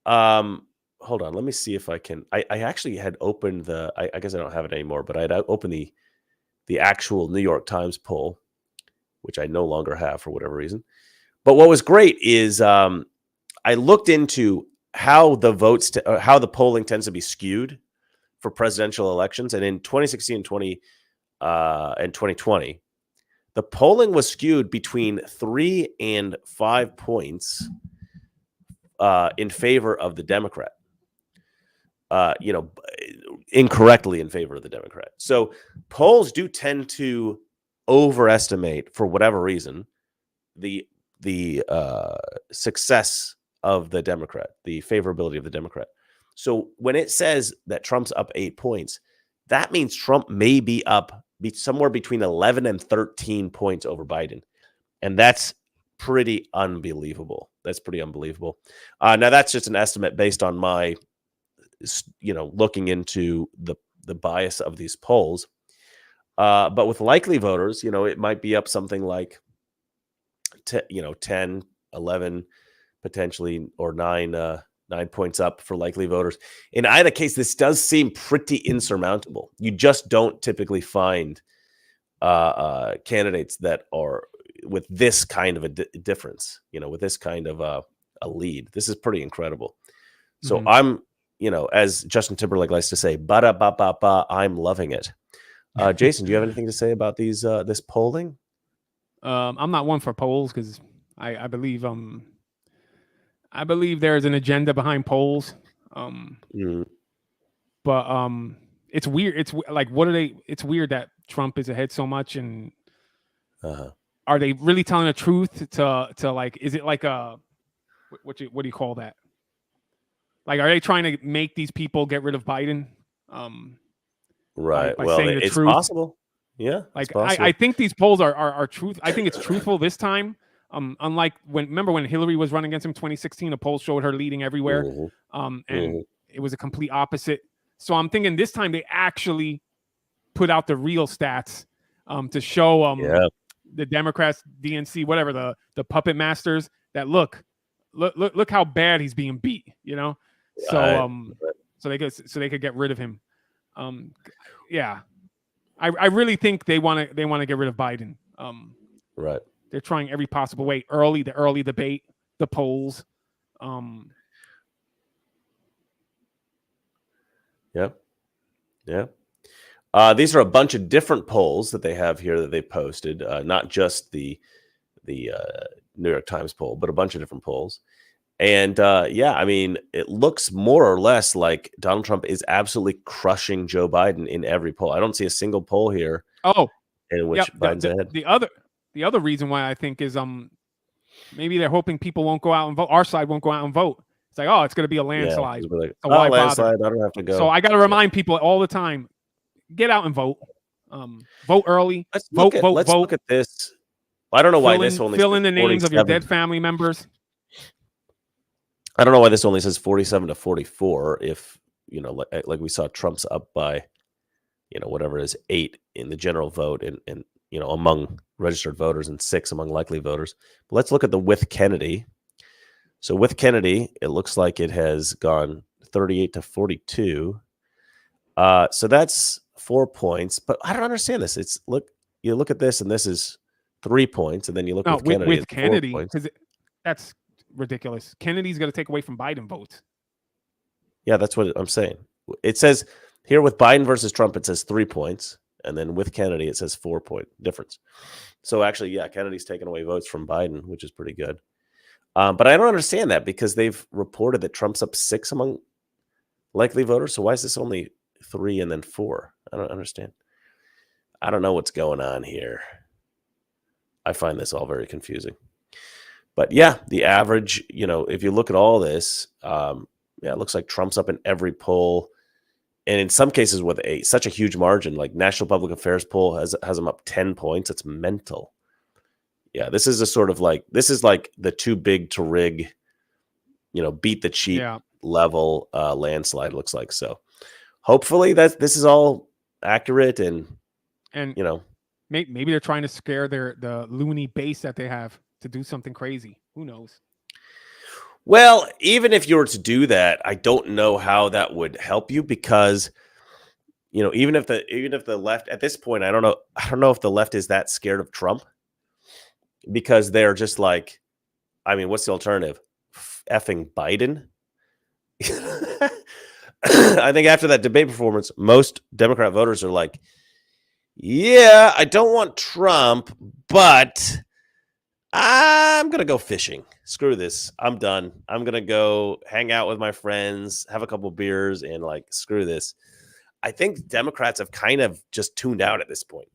hold on. Let me see if I can. I actually had opened the. I guess I don't have it anymore, but I had opened the actual New York Times poll, which I no longer have for whatever reason. But what was great is I looked into how the how the polling tends to be skewed for presidential elections, and in 2016 and 2020, the polling was skewed between 3 and 5 points in favor of the Democrat. Incorrectly in favor of the Democrat. So polls do tend to overestimate, for whatever reason, the success of the Democrat, the favorability of the Democrat. So when it says that Trump's up 8 points, that means Trump may be up somewhere between 11 and 13 points over Biden. And that's pretty unbelievable. That's pretty unbelievable. Now that's just an estimate based on my, looking into the bias of these polls. But with likely voters, it might be up something like 10, 11, potentially, or 9 points up for likely voters. In either case, this does seem pretty insurmountable. You just don't typically find candidates that are with this kind of a difference, with this kind of a lead. This is pretty incredible. So I'm, as Justin Timberlake likes to say, ba-da-ba-ba-ba, I'm loving it. Jason, do you have anything to say about this polling?
I'm not one for polls because I believe there's an agenda behind polls. But it's weird. It's like, what are they? It's weird that Trump is ahead so much, and are they really telling the truth to like? Is it like what do you call that? Like, are they trying to make these people get rid of Biden?
Right.
By
Well,
saying the
it's
truth?
Possible. Yeah.
Like, I think these polls are truth. I think it's truthful this time. Unlike remember when Hillary was running against him in 2016, the polls showed her leading everywhere. And it was a complete opposite. So I'm thinking this time they actually put out the real stats to show the Democrats, DNC, whatever, the puppet masters, that look how bad he's being beat, So so they could get rid of him. Yeah. I really think they want to get rid of Biden.
Right.
They're trying every possible way. The early debate, the polls.
Yeah. These are a bunch of different polls that they have here that they posted, not just the New York Times poll, but a bunch of different polls. And I mean, it looks more or less like Donald Trump is absolutely crushing Joe Biden in every poll. I don't see a single poll here.
Oh,
in which Biden's ahead.
The the other reason why I think is maybe they're hoping people won't go out and vote. Our side won't go out and vote. It's like, oh, it's going to be a landslide.
Yeah, like,
so why
landslide,
bother?
I don't have to go.
So I got to remind people all the time, get out and vote. Vote early.
Let's
vote.
look at this. I don't know why this only
fill in the names
47.
of your dead family members.
I don't know why this only says 47 to 44. If like we saw Trump's up by, whatever it is, 8 in the general vote, and among registered voters and 6 among likely voters. But let's look at the with Kennedy. So with Kennedy, it looks like it has gone 38 to 42. So that's 4 points. But I don't understand this. You look at this, and this is 3 points, and then you look with Kennedy.
With Kennedy, because that's ridiculous. Kennedy's going to take away from Biden votes.
Yeah, that's what I'm saying. It says here with Biden versus Trump, it says 3 points. And then with Kennedy, it says 4 point difference. So actually, yeah, Kennedy's taken away votes from Biden, which is pretty good. But I don't understand that, because they've reported that Trump's up 6 among likely voters. So why is this only 3 and then 4? I don't understand. I don't know what's going on here. I find this all very confusing. But yeah, the average, if you look at all this, it looks like Trump's up in every poll. And in some cases with such a huge margin, like National Public Affairs poll has him up 10 points. It's mental. Yeah, this is this is like the too big to rig, beat the cheat level landslide, looks like. So hopefully this is all accurate and
maybe they're trying to scare the loony base that they have to do something crazy. Who knows?
Well, even if you were to do that, I don't know how that would help you, because even if the left at this point, I don't know if the left is that scared of Trump, because they're just like, I mean, what's the alternative? Effing Biden. I think after that debate performance, most Democrat voters are like, yeah, I don't want Trump, but I'm going to go fishing. Screw this. I'm done. I'm going to go hang out with my friends, have a couple beers, and screw this. I think Democrats have kind of just tuned out at this point.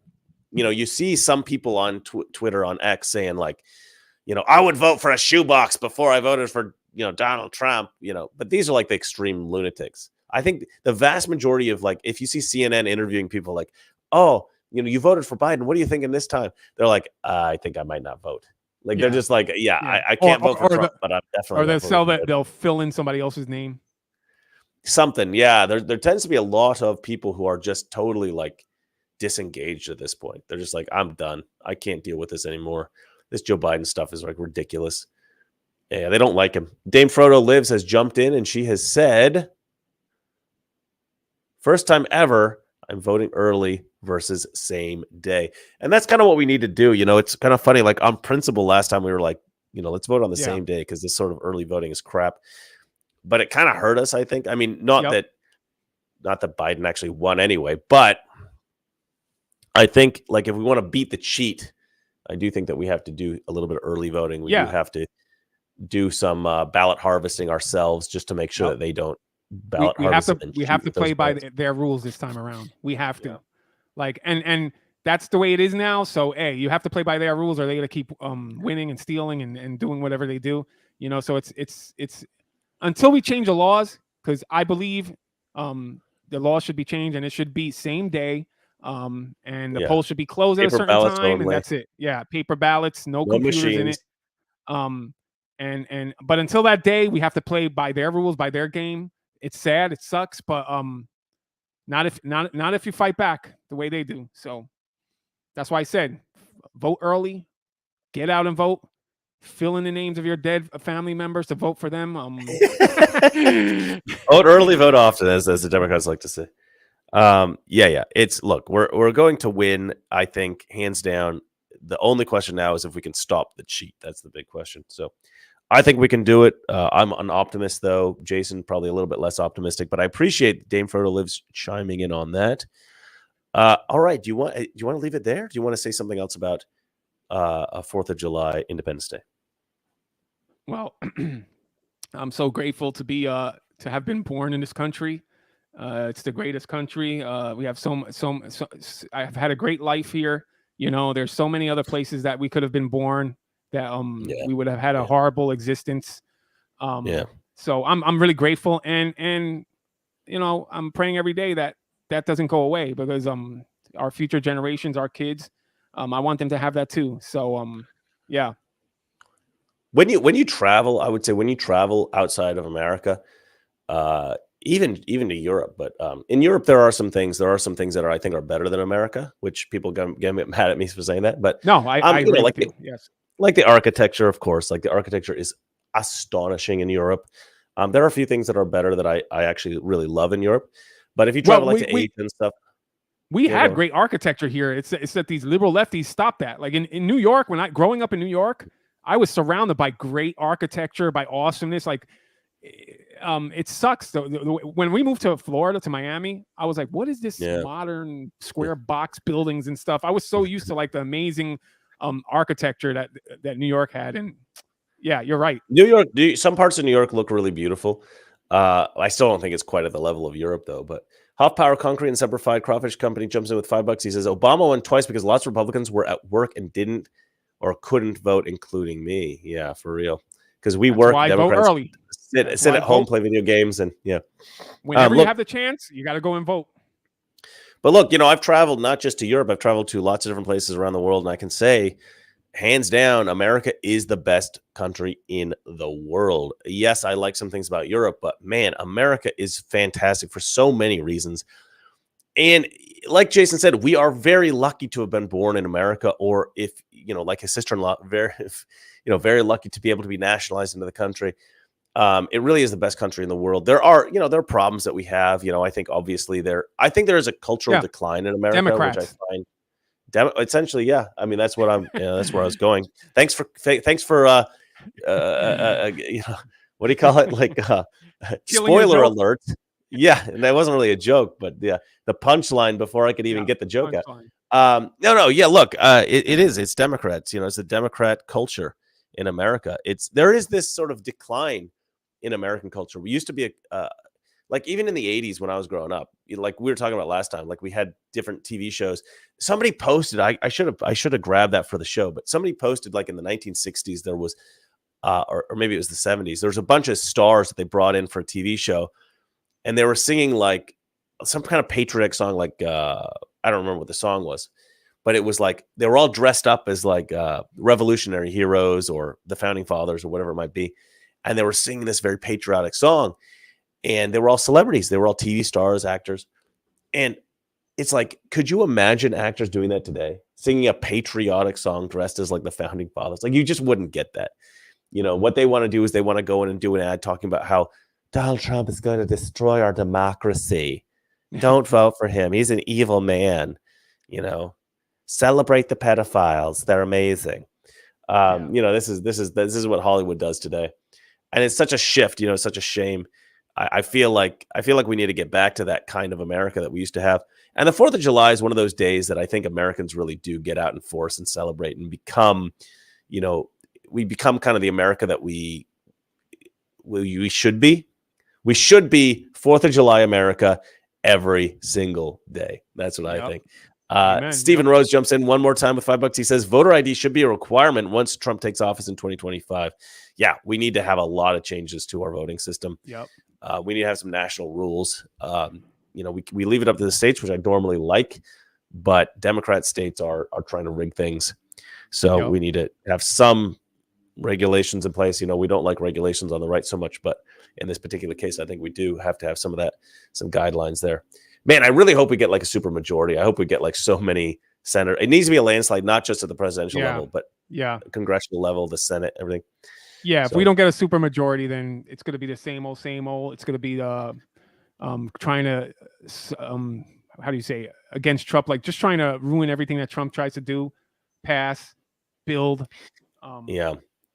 You see some people on Twitter, on X, saying I would vote for a shoebox before I voted for, Donald Trump, but these are the extreme lunatics. I think the vast majority of if you see CNN interviewing people oh, you voted for Biden, what are you thinking this time? They're like, I think I might not vote. They're just I can't vote for Trump, but I'm definitely.
They'll fill in somebody else's name.
Something, yeah. There tends to be a lot of people who are just totally disengaged at this point. They're just I'm done. I can't deal with this anymore. This Joe Biden stuff is ridiculous. Yeah, they don't like him. Dame Frodo Lives has jumped in, and she has said, first time ever, I'm voting early versus same day. And that's kind of what we need to do. It's kind of funny. On principle, last time we were let's vote on the same day, because this sort of early voting is crap. But it kind of hurt us, I think. I mean, not that Biden actually won anyway, but I think if we want to beat the cheat, I do think that we have to do a little bit of early voting. We do have to do some ballot harvesting ourselves, just to make sure that they don't ballot harvest.
We have to play by their rules this time around. We have to. And that's the way it is now. So, you have to play by their rules, or they're going to keep winning and stealing and doing whatever they do. So it's until we change the laws, because I believe the laws should be changed, and it should be same day. And the polls should be closed at a certain time, and that's it. Yeah, paper ballots, no computers machines in it. But until that day, we have to play by their rules, by their game. It's sad, it sucks, but not if you fight back the way they do. So that's why I said, vote early, get out and vote, fill in the names of your dead family members to vote for them.
Vote early, vote often, as the Democrats like to say. Look, we're going to win, I think, hands down. The only question now is if we can stop the cheat. That's the big question. So I think we can do it. I'm an optimist, though. Jason, probably a little bit less optimistic, but I appreciate Dame Frodo Lives chiming in on that. All right. Do you want to leave it there? Do you want to say something else about a 4th of July Independence Day?
Well, I'm so grateful to have been born in this country. It's the greatest country. We have so I've had a great life here. You know, there's so many other places that we could have been born that
Yeah.
we would have had a horrible existence.
Yeah.
So I'm really grateful, and you know, I'm praying every day that that doesn't go away, because our future generations, our kids, I want them to have that too. So yeah.
When you travel, I would say when you travel outside of America, even to Europe, but in Europe there are some things that are, I think, are better than America, which people get mad at me for saying that. But
No, I
you
agree
know,
with you. Yes.
like the architecture, of course, like the architecture is astonishing in Europe. There are a few things that are better that I actually really love in Europe. But if you travel
Well,
like to Asia and stuff,
we
yeah, go
had
on.
great architecture here. It's that these liberal lefties stopped that. Like in New York, growing up in New York, I was surrounded by great architecture, by awesomeness. Like, it sucks though. When we moved to Florida, to Miami, I was like, what is this
Yeah.
modern square box buildings and stuff? I was so used to like the amazing architecture that New York had. And yeah, you're right.
New York, some parts of New York look really beautiful. I still don't think it's quite at the level of Europe, though. But Half Power Concrete and Semperfied Crawfish Company jumps in with $5. He says Obama won twice because lots of Republicans were at work and didn't or couldn't vote, including me. Yeah, for real. Because we
That's
work,
why I vote
Democrats
early.
sit at home, play video games, and yeah.
Whenever you
Look,
have the chance, you got to go and vote.
but look, you know, I've traveled not just to Europe, I've traveled to lots of different places around the world, and I can say, hands down, America is the best country in the world. Yes, I like some things about Europe, but man, America is fantastic for so many reasons. And like Jason said, we are very lucky to have been born in America, or if, you know, like his sister-in-law, very lucky to be able to be nationalized into the country. It really is the best country in the world. There are problems that we have. You know, I think obviously I think there is a cultural decline in America,
Democrats.
which I find essentially, yeah. I mean, that's what that's where I was going. Thanks for what do you call it? Like, spoiler alert. Yeah, and that wasn't really a joke, but the punchline before I could even get the joke out. No, yeah. Look, it's Democrats. You know, it's the Democrat culture in America. There is this sort of decline in American culture. We used to be like even in the 80s when I was growing up, like we were talking about last time, like we had different TV shows. Somebody posted, I should have grabbed that for the show, but somebody posted like in the 1960s there was, or maybe it was the 70s. There was a bunch of stars that they brought in for a TV show, and they were singing like some kind of patriotic song, like I don't remember what the song was, but it was like they were all dressed up as like revolutionary heroes or the founding fathers or whatever it might be, and they were singing this very patriotic song. And they were all celebrities. They were all TV stars, actors. And it's like, could you imagine actors doing that today? Singing a patriotic song dressed as like the founding fathers? Like, you just wouldn't get that. You know, what they want to do is they want to go in and do an ad talking about how Donald Trump is going to destroy our democracy. Don't vote for him. He's an evil man. You know, celebrate the pedophiles. They're amazing. You know, this is what Hollywood does today. And it's such a shift, you know, such a shame. I feel like we need to get back to that kind of America that we used to have. And the 4th of July is one of those days that I think Americans really do get out in force and celebrate and become, you know, we become kind of the America that we should be. We should be 4th of July America every single day. That's what I think. Stephen Rose jumps in one more time with $5. He says voter ID should be a requirement once Trump takes office in 2025. Yeah, we need to have a lot of changes to our voting system.
Yep.
We need to have some national rules. You know, we leave it up to the states, which I normally like, but Democrat states are trying to rig things. So we need to have some regulations in place. You know, we don't like regulations on the right so much, but in this particular case, I think we do have to have some of that, some guidelines there. Man, I really hope we get like a super majority. I hope we get like so many senators. It needs to be a landslide, not just at the presidential level, but congressional level, the Senate, everything.
Yeah, if we don't get a super majority, then it's going to be the same old, same old. It's going to be trying to, how do you say, against Trump, like just trying to ruin everything that Trump tries to do, pass, build.
Yeah.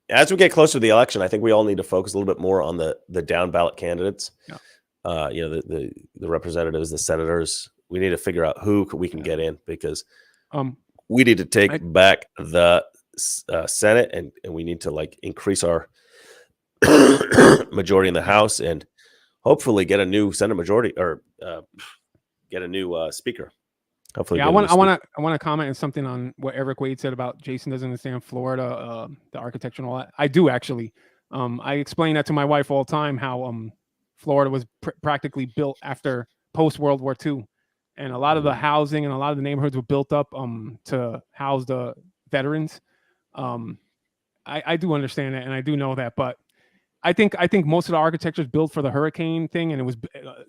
As we get closer to the election, I think we all need to focus a little bit more on the down ballot candidates. Yeah. You know, the representatives, the senators. We need to figure out who we can get in, because we need to take back the Senate, and we need to like increase our majority in the House and hopefully get a new Senate majority, or get a new speaker. Hopefully,
Yeah,
get a new
I want to comment on something on what Eric Wade said about Jason doesn't understand Florida, the architecture and all that. I do actually. I explain that to my wife all the time how Florida was practically built after post World War II, and a lot of the housing and a lot of the neighborhoods were built up to house the veterans. I do understand that, and I do know that, but I think most of the architecture is built for the hurricane thing, and it was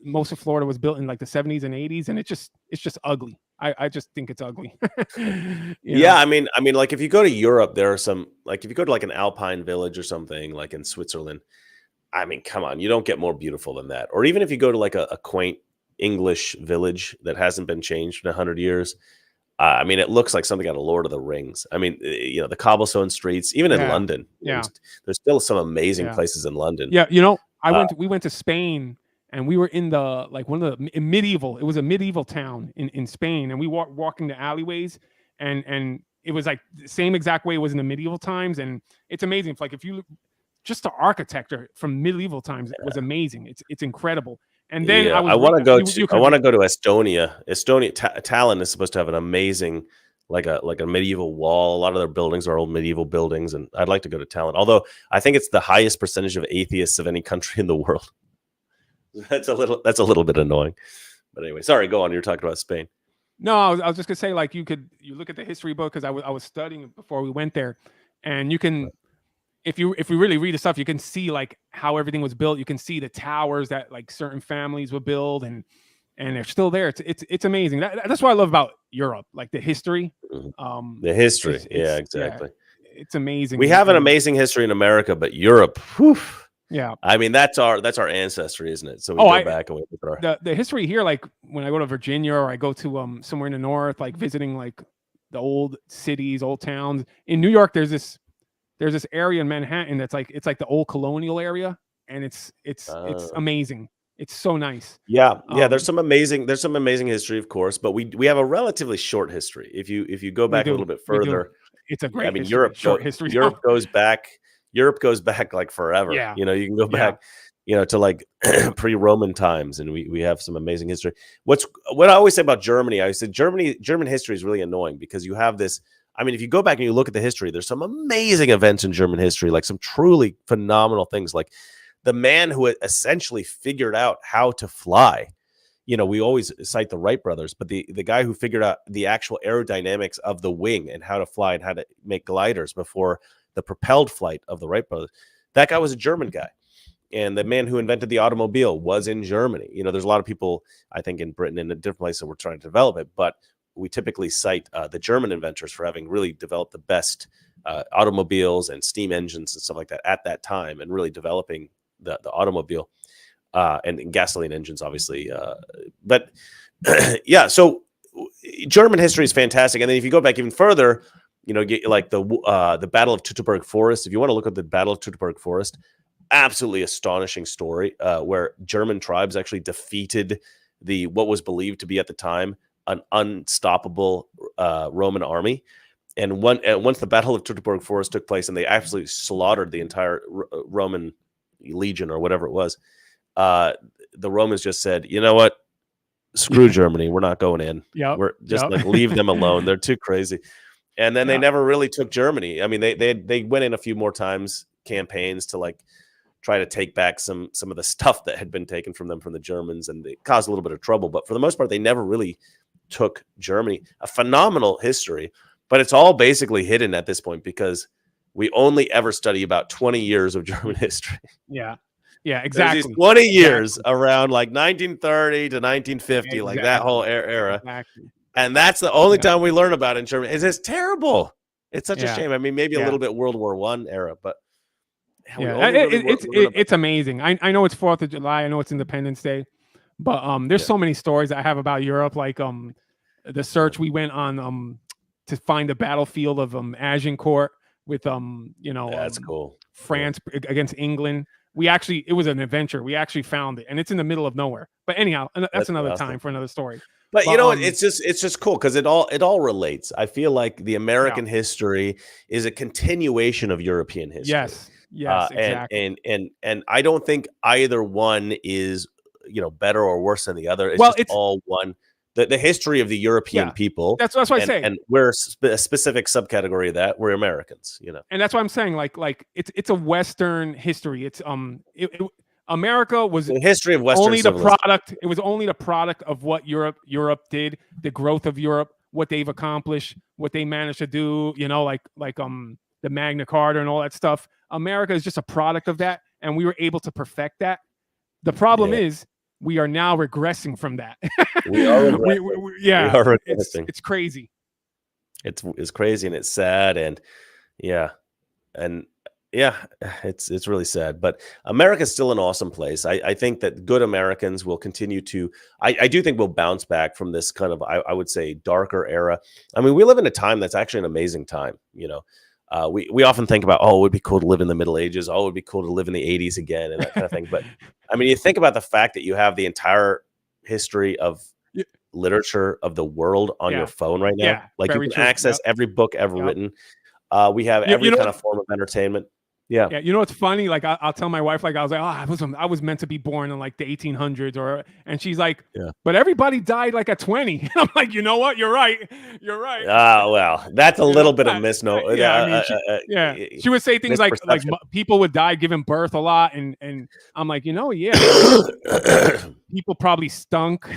most of Florida was built in like the 70s and 80s, and it's just ugly. I just think it's ugly.
Yeah, I mean, like if you go to Europe, there are some, like if you go to like an Alpine village or something, like in Switzerland. I mean, come on, you don't get more beautiful than that. Or even if you go to like a quaint English village that hasn't been changed in 100 years. I mean, it looks like something out of Lord of the Rings. I mean, you know, the cobblestone streets, even in London. There's still some amazing places in London.
Yeah, you know, we went to Spain, and we were in the like one of the medieval. It was a medieval town in Spain, and we walking the alleyways, and it was like the same exact way it was in the medieval times, and it's amazing. Like if you just the architecture from medieval times was amazing. It's incredible. And then
I want to go to Estonia. Tallinn is supposed to have an amazing, like a medieval wall. A lot of their buildings are old medieval buildings, and I'd like to go to Tallinn. Although I think it's the highest percentage of atheists of any country in the world. That's a little bit annoying. But anyway, sorry. Go on. You're talking about Spain.
No, I was just gonna say, like you look at the history book, because I was studying it before we went there, and you can. If you really read the stuff, you can see like how everything was built. You can see the towers that like certain families would build, and they're still there. It's amazing. That's what I love about Europe, like the history.
The history, exactly.
Yeah, it's amazing.
We have an amazing history in America, but Europe, whew,
yeah.
I mean, that's our ancestry, isn't it? So we go back and we look at
the history here. Like when I go to Virginia or I go to somewhere in the north, like visiting like the old cities, old towns. In New York, there's this area in Manhattan that's like, it's like the old colonial area, and it's amazing. It's so nice.
Yeah. There's some amazing history, of course, but we have a relatively short history. If you go back a little bit further,
it's a great.
I mean,
history,
Europe goes back like forever.
Yeah.
You know, you can go back, you know, to like pre-Roman times, and we have some amazing history. What I always say about Germany, I said German history is really annoying because you have this. I mean, if you go back and you look at the history, there's some amazing events in German history, like some truly phenomenal things, like the man who essentially figured out how to fly. You know, we always cite the Wright brothers, but the guy who figured out the actual aerodynamics of the wing and how to fly and how to make gliders before the propelled flight of the Wright brothers, that guy was a German guy. And the man who invented the automobile was in Germany. You know, there's a lot of people, I think, in Britain and in different places that were trying to develop it, but we typically cite the German inventors for having really developed the best automobiles and steam engines and stuff like that at that time, and really developing the automobile and gasoline engines, obviously. But yeah, so German history is fantastic. And then if you go back even further, you know, get like the Battle of Teutoburg Forest. If you want to look at the Battle of Teutoburg Forest, absolutely astonishing story where German tribes actually defeated what was believed to be at the time an unstoppable Roman army. And once the Battle of Teutoburg Forest took place and they absolutely slaughtered the entire Roman legion or whatever it was, the Romans just said, you know what? Screw Germany. We're not going in. We're just like, leave them alone. They're too crazy. And then they never really took Germany. I mean, they went in a few more times, campaigns to like try to take back some of the stuff that had been taken from them from the Germans, and they caused a little bit of trouble. But for the most part, they never really took Germany. A phenomenal history, but it's all basically hidden at this point because we only ever study about 20 years of German history.
Yeah, exactly.
There's these 20 years around like 1930 to 1950, like that whole era.
Exactly.
And that's the only time we learn about it in Germany. It's terrible. It's such a shame. I mean, maybe a little bit World War I era, but
it's amazing. I know it's 4th of July. I know it's Independence Day, but there's so many stories I have about Europe, like the search we went on to find the battlefield of Agincourt with you know,
that's cool.
France against England. It was an adventure. We actually found it, and it's in the middle of nowhere. But anyhow, that's another time for another story.
But you know, it's just cool because it all relates. I feel like the American history is a continuation of European history.
Yes, exactly.
And I don't think either one is, you know, better or worse than the other. It's all one. the history of the European
Yeah.
people.
That's what I say.
And we're a specific subcategory of that. We're Americans, you know.
And that's what I'm saying. Like it's a Western history. It's America was
The history of Western
only the
civilization.
product. It was only the product of what Europe did, the growth of Europe, what they've accomplished, what they managed to do. You know, like the Magna Carta and all that stuff. America is just a product of that, and we were able to perfect that. The problem is we are now regressing from that.
We are regressing.
We are
regressing.
It's crazy.
It's crazy and it's sad and it's really sad. But America's still an awesome place. I think that good Americans will continue to. I do think we'll bounce back from this kind of I would say darker era. I mean, we live in a time that's actually an amazing time. You know. We often think about, oh, it would be cool to live in the Middle Ages. Oh, it would be cool to live in the 80s again and that kind of thing. But I mean, you think about the fact that you have the entire history of literature of the world on your phone right now.
Yeah,
like you can access every book ever written. We have every kind of form of entertainment. Yeah.
Yeah. You know what's funny? Like I'll tell my wife, like I was like, oh, I was meant to be born in like the 1800s, and she's like, but everybody died like at 20. And I'm like, you know what? You're right. You're right.
Well, that's a little bit of misnomer.
Yeah. I mean, she would say things like people would die giving birth a lot, and I'm like, people probably stunk.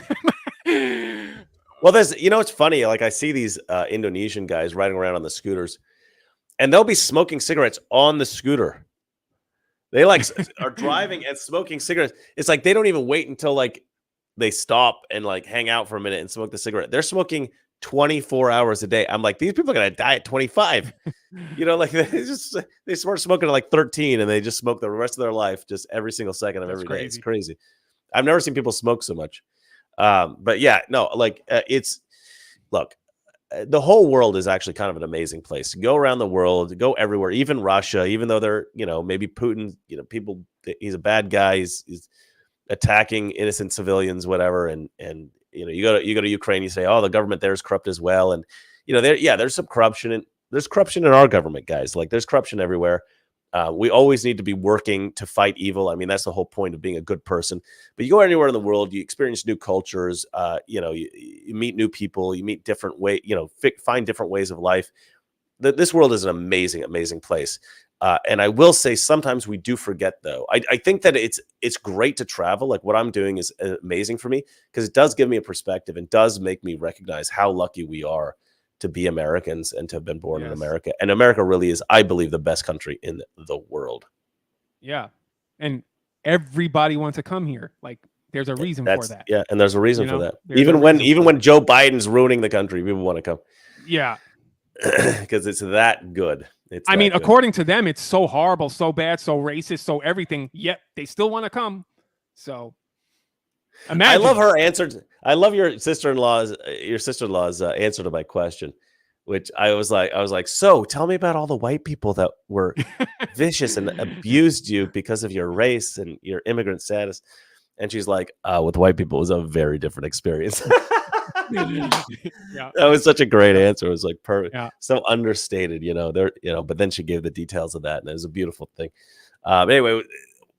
Well, it's funny. Like I see these Indonesian guys riding around on the scooters. And they'll be smoking cigarettes on the scooter. They like are driving and smoking cigarettes. It's like they don't even wait until like they stop and like hang out for a minute and smoke the cigarette. They're smoking 24 hours a day. I'm like, these people are gonna die at 25. Like they start smoking at like 13 and they just smoke the rest of their life, just every single second of every day. It's crazy. I've never seen people smoke so much. But yeah, no, like look. The whole world is actually kind of an amazing place. Go around the world, go everywhere, even Russia, even though they're, maybe Putin, people, he's a bad guy. He's attacking innocent civilians, whatever. And you go to Ukraine, you say, oh, the government there is corrupt as well. And, there's some corruption and there's corruption in our government, guys. Like there's corruption everywhere. We always need to be working to fight evil. I mean, that's the whole point of being a good person. But you go anywhere in the world, you experience new cultures, you meet new people, you meet different ways, find different ways of life. This world is an amazing, amazing place. And I will say sometimes we do forget, though. I think that it's great to travel. Like what I'm doing is amazing for me because it does give me a perspective and does make me recognize how lucky we are to be Americans and to have been born in America. And America really is, I believe, the best country in the world.
Yeah. And everybody wants to come here. Like there's a reason for that.
Yeah. And there's a reason for that. Even when Joe Biden's ruining the country, people want to come.
Yeah.
Because it's that good.
I mean, according to them, it's so horrible, so bad, so racist, so everything, yet they still want to come. So imagine.
I love her answer. I love your sister-in-law's answer to my question, which I was like, so tell me about all the white people that were vicious and abused you because of your race and your immigrant status. And she's like, with white people, it was a very different experience. That was such a great answer. It was like perfect. So understated, but then she gave the details of that. And it was a beautiful thing. Anyway,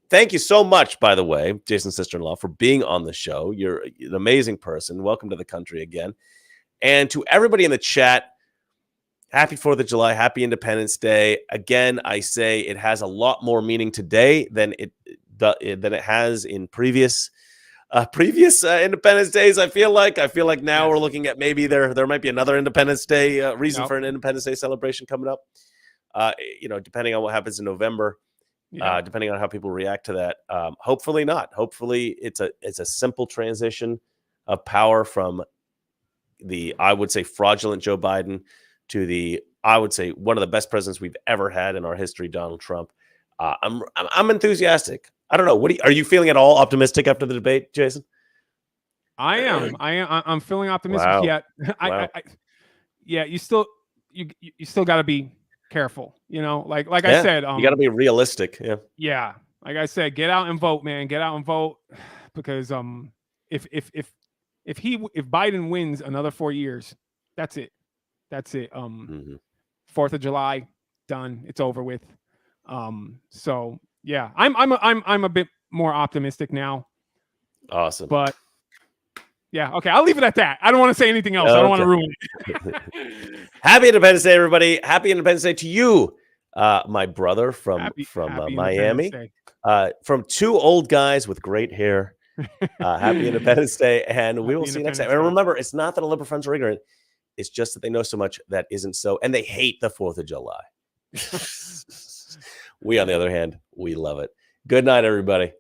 thank you so much, by the way, Jason's sister-in-law, for being on the show. You're an amazing person. Welcome to the country again. And to everybody in the chat, happy 4th of July, happy Independence Day. Again, I say it has a lot more meaning today than it has in previous Independence Days. I feel like now we're looking at maybe there might be another Independence Day reason for an Independence Day celebration coming up. Depending on what happens in November. Depending on how people react to that. Hopefully not. Hopefully it's a simple transition of power from the, I would say, fraudulent Joe Biden to the, I would say, one of the best presidents we've ever had in our history, Donald Trump. I'm enthusiastic. I don't know. Are you feeling at all optimistic after the debate, Jason?
I am. I'm feeling optimistic.
Wow.
Yet.
Wow.
You still got to be careful, like I said,
you got to be realistic.
Yeah. Like I said, get out and vote, man. Get out and vote because if Biden wins another 4 years, that's it. 4th of July, done. It's over with. So yeah, I'm a bit more optimistic now.
Awesome.
But Yeah. Okay. I'll leave it at that. I don't want to say anything else. I don't want to ruin it.
Happy Independence Day, everybody. Happy Independence Day to you, my brother from
Happy
Miami.
Independence Day.
From two old guys with great hair. Happy Independence Day, and we will see you next time. And remember, it's not that our liberal friends are ignorant. It's just that they know so much that isn't so, and they hate the 4th of July. We, on the other hand, we love it. Good night, everybody.